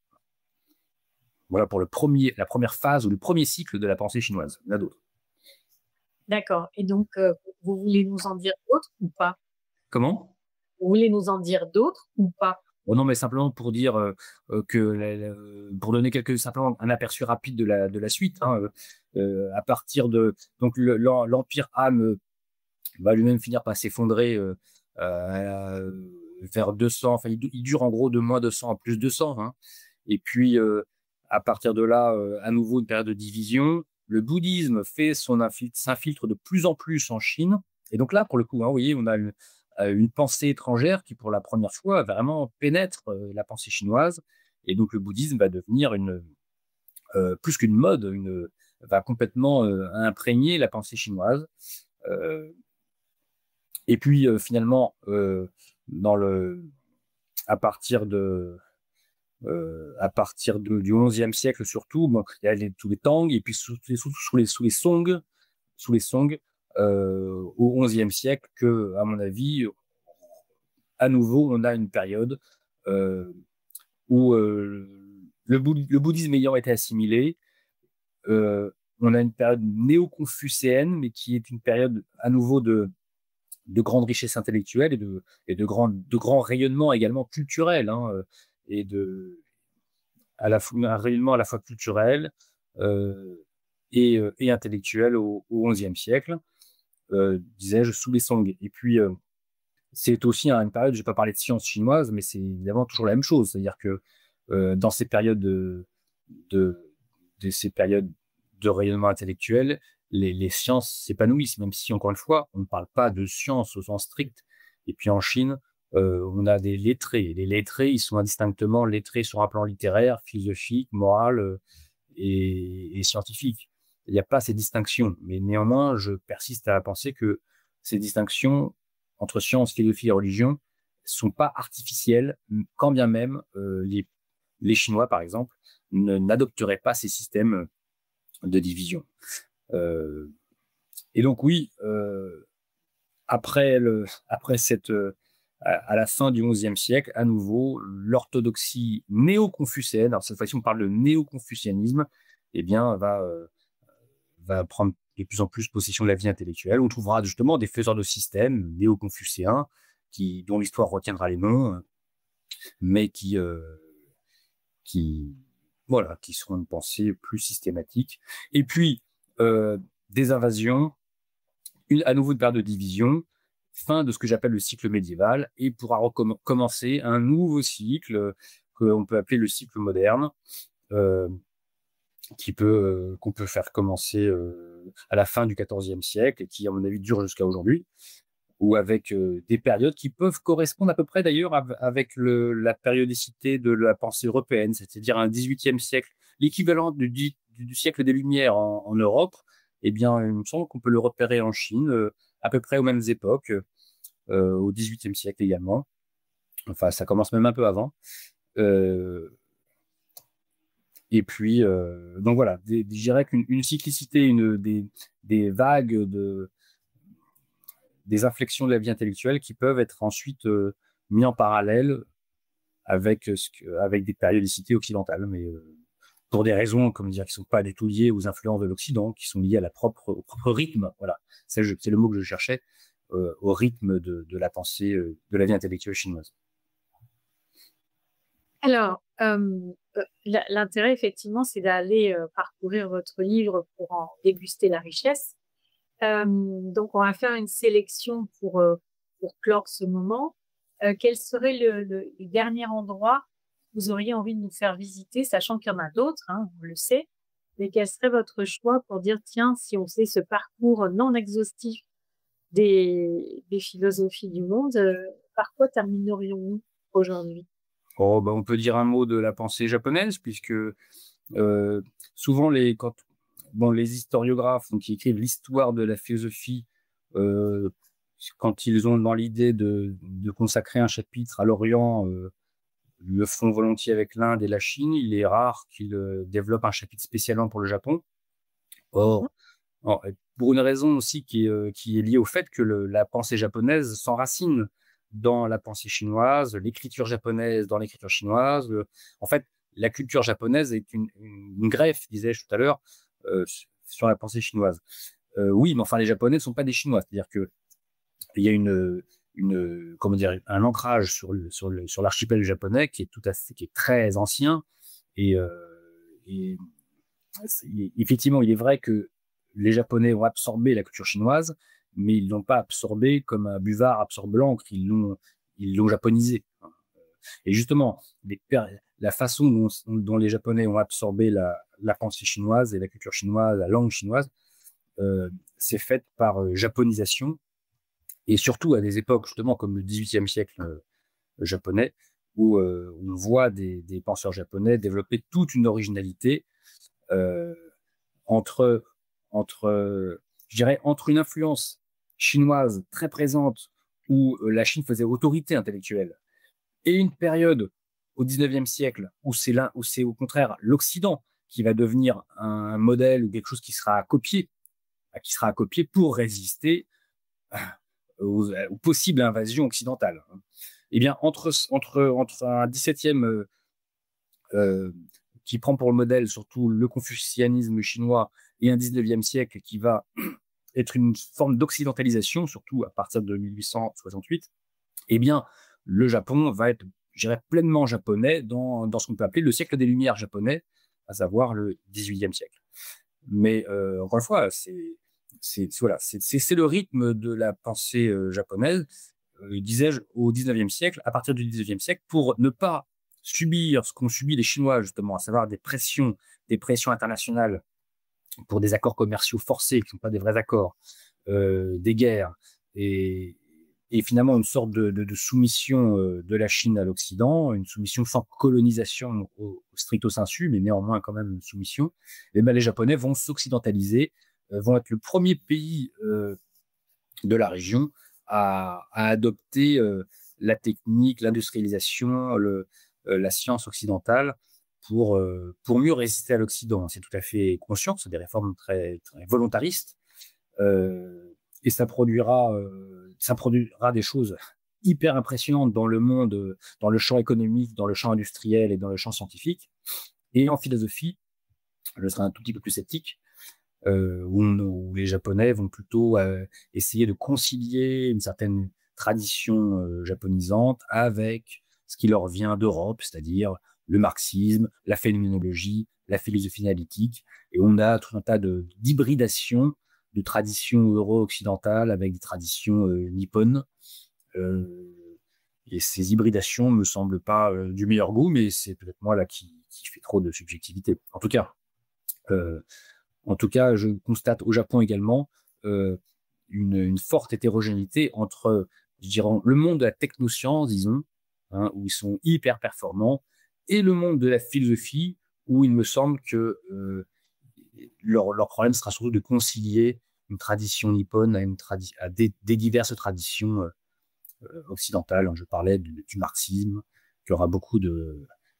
Voilà pour la première phase ou le premier cycle de la pensée chinoise. Il y en a d'autres. D'accord. Et donc, vous voulez nous en dire d'autres ou pas? Comment? Vous voulez nous en dire d'autres ou pas? Bon, non, mais simplement pour dire que, pour donner simplement un aperçu rapide de la suite, hein, à partir de donc l'empire Han va lui-même finir par s'effondrer vers 200. Enfin, il dure en gros de moins 200 à plus 200. Hein. Et puis, à partir de là, à nouveau une période de division. Le bouddhisme s'infiltre de plus en plus en Chine. Et donc là, pour le coup, hein, vous voyez, on a une pensée étrangère qui, pour la première fois, vraiment pénètre la pensée chinoise. Et donc, le bouddhisme va devenir plus qu'une mode, va complètement imprégner la pensée chinoise. Euh, et puis, finalement, à partir du XIe siècle surtout, bon, il y a tous les Tang, et puis surtout sous les Song, au XIe siècle, que, à mon avis, à nouveau, on a une période où le bouddhisme ayant été assimilé, on a une période néo-confucéenne, mais qui est une période à nouveau de grande richesse intellectuelle et de grands rayonnements également culturels, hein, et un rayonnement à la fois culturel et intellectuel au XIe siècle, disais-je, sous les Song. Et puis, c'est aussi une période, je ne vais pas parler de science chinoise, mais c'est évidemment toujours la même chose. C'est-à-dire que dans ces périodes ces périodes de rayonnement intellectuel, les sciences s'épanouissent, même si, encore une fois, on ne parle pas de sciences au sens strict. Et puis en Chine, on a des lettrés. Les lettrés, ils sont indistinctement lettrés sur un plan littéraire, philosophique, moral et scientifique. Il n'y a pas ces distinctions. Mais néanmoins, je persiste à penser que ces distinctions entre science, philosophie et religion sont pas artificielles, quand bien même les Chinois, par exemple, n'adopteraient pas ces systèmes de division. Et donc oui, après à la fin du XIe siècle, à nouveau, l'orthodoxie néo-confucéenne, alors cette fois-ci on parle de néo-confucianisme, eh bien va prendre de plus en plus possession de la vie intellectuelle. On trouvera justement des faiseurs de systèmes néo-confucéens dont l'histoire retiendra les noms, mais qui seront une pensée plus systématique. Et puis, des invasions, à nouveau une période de division, fin de ce que j'appelle le cycle médiéval, et pourra commencer un nouveau cycle qu'on peut appeler le cycle moderne, qu'on peut faire commencer à la fin du XIVe siècle et qui, à mon avis, dure jusqu'à aujourd'hui, ou avec des périodes qui peuvent correspondre à peu près d'ailleurs avec la périodicité de la pensée européenne, c'est-à-dire un XVIIIe siècle, l'équivalent du siècle des Lumières en Europe. Eh bien, il me semble qu'on peut le repérer en Chine à peu près aux mêmes époques, au XVIIIe siècle également. Enfin, ça commence même un peu avant. Et puis, donc voilà, je dirais qu'une cyclicité, des vagues des inflexions de la vie intellectuelle qui peuvent être ensuite mis en parallèle avec des périodicités occidentales, mais pour des raisons, comme dire, qui ne sont pas du tout liées aux influences de l'Occident, qui sont liées au propre rythme. Voilà, c'est le mot que je cherchais, au rythme de la pensée, de la vie intellectuelle chinoise. Alors, l'intérêt, effectivement, c'est d'aller parcourir votre livre pour en déguster la richesse. Donc, on va faire une sélection pour clore ce moment. Quel serait le dernier endroit que vous auriez envie de nous faire visiter, sachant qu'il y en a d'autres, hein, on le sait, mais quel serait votre choix pour dire, tiens, si on fait ce parcours non exhaustif des philosophies du monde, par quoi terminerions-nous aujourd'hui? Oh, on peut dire un mot de la pensée japonaise, puisque souvent les historiographes qui écrivent l'histoire de la philosophie, quand ils ont dans l'idée de consacrer un chapitre à l'Orient, le font volontiers avec l'Inde et la Chine. Il est rare qu'ils développent un chapitre spécialement pour le Japon. Or, pour une raison aussi qui est liée au fait que la pensée japonaise s'enracine dans la pensée chinoise, l'écriture japonaise dans l'écriture chinoise. En fait, la culture japonaise est une greffe, disais-je tout à l'heure, sur la pensée chinoise. Oui, mais enfin, les Japonais ne sont pas des Chinois. C'est-à-dire qu'il y a comment dire, un ancrage sur l'archipel japonais qui est très ancien. Et, effectivement, il est vrai que les Japonais ont absorbé la culture chinoise, mais ils l'ont pas absorbé comme un buvard absorbe l'encre, ils l'ont japonisé. Et justement, la façon dont les Japonais ont absorbé la pensée chinoise et la culture chinoise, la langue chinoise, c'est faite par japonisation, et surtout à des époques justement comme le XVIIIe siècle japonais, où on voit des penseurs japonais développer toute une originalité entre, je dirais, entre une influence chinoise très présente où la Chine faisait autorité intellectuelle et une période au XIXe siècle où c'est au contraire l'Occident qui va devenir un modèle ou quelque chose qui sera à copier pour résister aux possibles invasions occidentales. Eh bien, entre un XVIIe qui prend pour le modèle surtout le confucianisme chinois et un XIXe siècle qui va être une forme d'occidentalisation, surtout à partir de 1868, eh bien, le Japon va être, je dirais, pleinement japonais dans ce qu'on peut appeler le siècle des Lumières japonais, à savoir le XVIIIe siècle. Mais encore une fois, voilà, c'est le rythme de la pensée japonaise, disais-je, au XIXe siècle, à partir du XIXe siècle, pour ne pas subir ce qu'ont subi les Chinois, justement, à savoir des pressions internationales pour des accords commerciaux forcés, qui ne sont pas des vrais accords, des guerres, et finalement une sorte de soumission de la Chine à l'Occident, une soumission sans colonisation au stricto sensu, mais néanmoins quand même une soumission. Et ben, les Japonais vont s'occidentaliser, vont être le premier pays de la région à adopter la technique, l'industrialisation, la science occidentale pour mieux résister à l'Occident. C'est tout à fait conscient, c'est des réformes très, très volontaristes, et ça produira des choses hyper impressionnantes dans le monde, dans le champ économique, dans le champ industriel et dans le champ scientifique. Et en philosophie, je serai un tout petit peu plus sceptique, où les Japonais vont plutôt essayer de concilier une certaine tradition japonisante avec ce qui leur vient d'Europe, c'est-à-dire le marxisme, la phénoménologie, la philosophie analytique. Et on a tout un tas d'hybridations de traditions euro-occidentales avec des traditions nippones. Et ces hybridations me semblent pas du meilleur goût, mais c'est peut-être moi là qui fait trop de subjectivité. En tout cas, je constate au Japon également une forte hétérogénéité entre, je dirais, le monde de la technoscience, disons, hein, où ils sont hyper performants, et le monde de la philosophie, où il me semble que leur problème sera surtout de concilier une tradition nippone à des diverses traditions occidentales. Je parlais du marxisme, qui aura beaucoup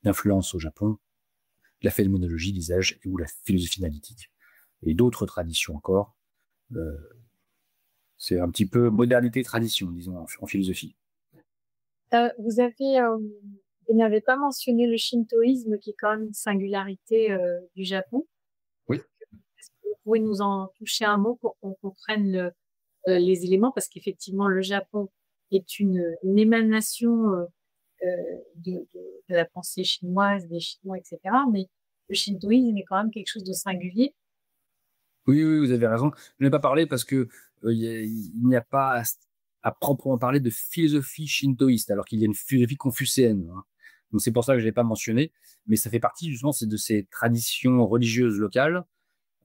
d'influence au Japon, la phénoménologie, disais-je, ou la philosophie analytique, et d'autres traditions encore. C'est un petit peu modernité-tradition, disons, en philosophie. Vous n'avez pas mentionné le shintoïsme, qui est quand même une singularité du Japon. Oui. Est-ce que vous pouvez nous en toucher un mot pour qu'on comprenne les éléments? Parce qu'effectivement, le Japon est une émanation de la pensée chinoise, des Chinois, etc. Mais le shintoïsme est quand même quelque chose de singulier. Oui, vous avez raison. Je n'ai pas parlé parce que il n'y a pas à proprement parler de philosophie shintoïste, alors qu'il y a une philosophie confucéenne, hein. Donc c'est pour ça que je ne l'ai pas mentionné, mais ça fait partie justement de ces traditions religieuses locales,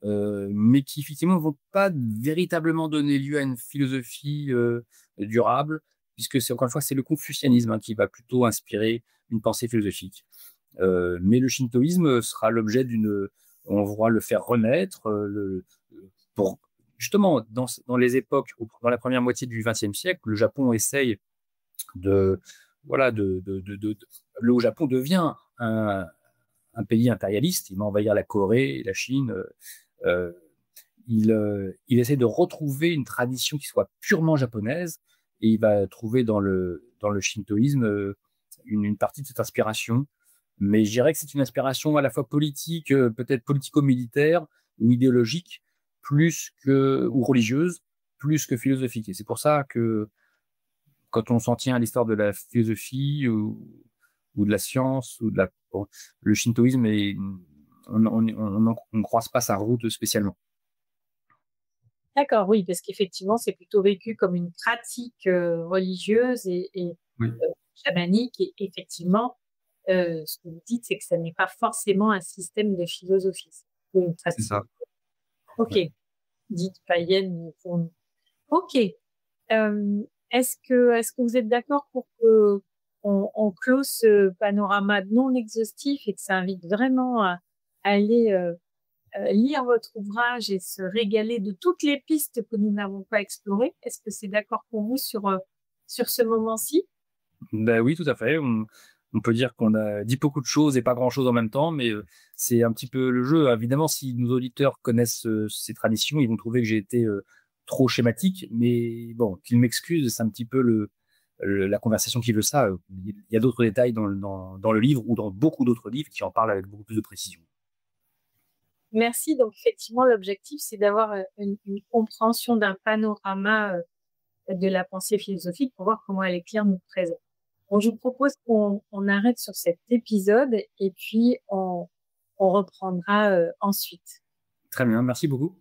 mais qui effectivement ne vont pas véritablement donner lieu à une philosophie durable, puisque encore une fois, c'est le confucianisme, hein, qui va plutôt inspirer une pensée philosophique. Mais le shintoïsme sera l'objet on va le faire renaître pour justement dans les époques, dans la première moitié du XXe siècle, le Japon essaye le Japon devient un pays impérialiste. Il va envahir la Corée, la Chine. Il essaie de retrouver une tradition qui soit purement japonaise, et il va trouver dans le shintoïsme une partie de cette inspiration. Mais je dirais que c'est une inspiration à la fois politique, peut-être politico-militaire ou idéologique, ou religieuse, plus que philosophique. Et c'est pour ça que, quand on s'en tient à l'histoire de la philosophie ou de la science ou bon, le shintoïsme, on ne croise pas sa route spécialement. D'accord, oui, parce qu'effectivement, c'est plutôt vécu comme une pratique religieuse et Oui, chamanique. Et effectivement, ce que vous dites, c'est que ça n'est pas forcément un système de philosophie. C'est plutôt une c'est pratique. ça. Ok, Ouais. dite païenne pour nous. Ok. Est-ce que vous êtes d'accord pour que on close ce panorama non exhaustif et que ça invite vraiment à aller lire votre ouvrage et se régaler de toutes les pistes que nous n'avons pas explorées? Est-ce que c'est d'accord pour vous sur ce moment-ci? Ben oui, tout à fait. On peut dire qu'on a dit beaucoup de choses et pas grand-chose en même temps, mais c'est un petit peu le jeu. Évidemment, si nos auditeurs connaissent ces traditions, ils vont trouver que j'ai été trop schématique, mais bon, qu'ils m'excusent, c'est un petit peu la conversation qui veut ça. Il y a d'autres détails dans le livre ou dans beaucoup d'autres livres qui en parlent avec beaucoup plus de précision. Merci. Donc, effectivement, l'objectif, c'est d'avoir une compréhension d'un panorama de la pensée philosophique pour voir comment elle éclaire notre présent. Donc, je vous propose qu'on arrête sur cet épisode et puis on reprendra ensuite. Très bien, merci beaucoup.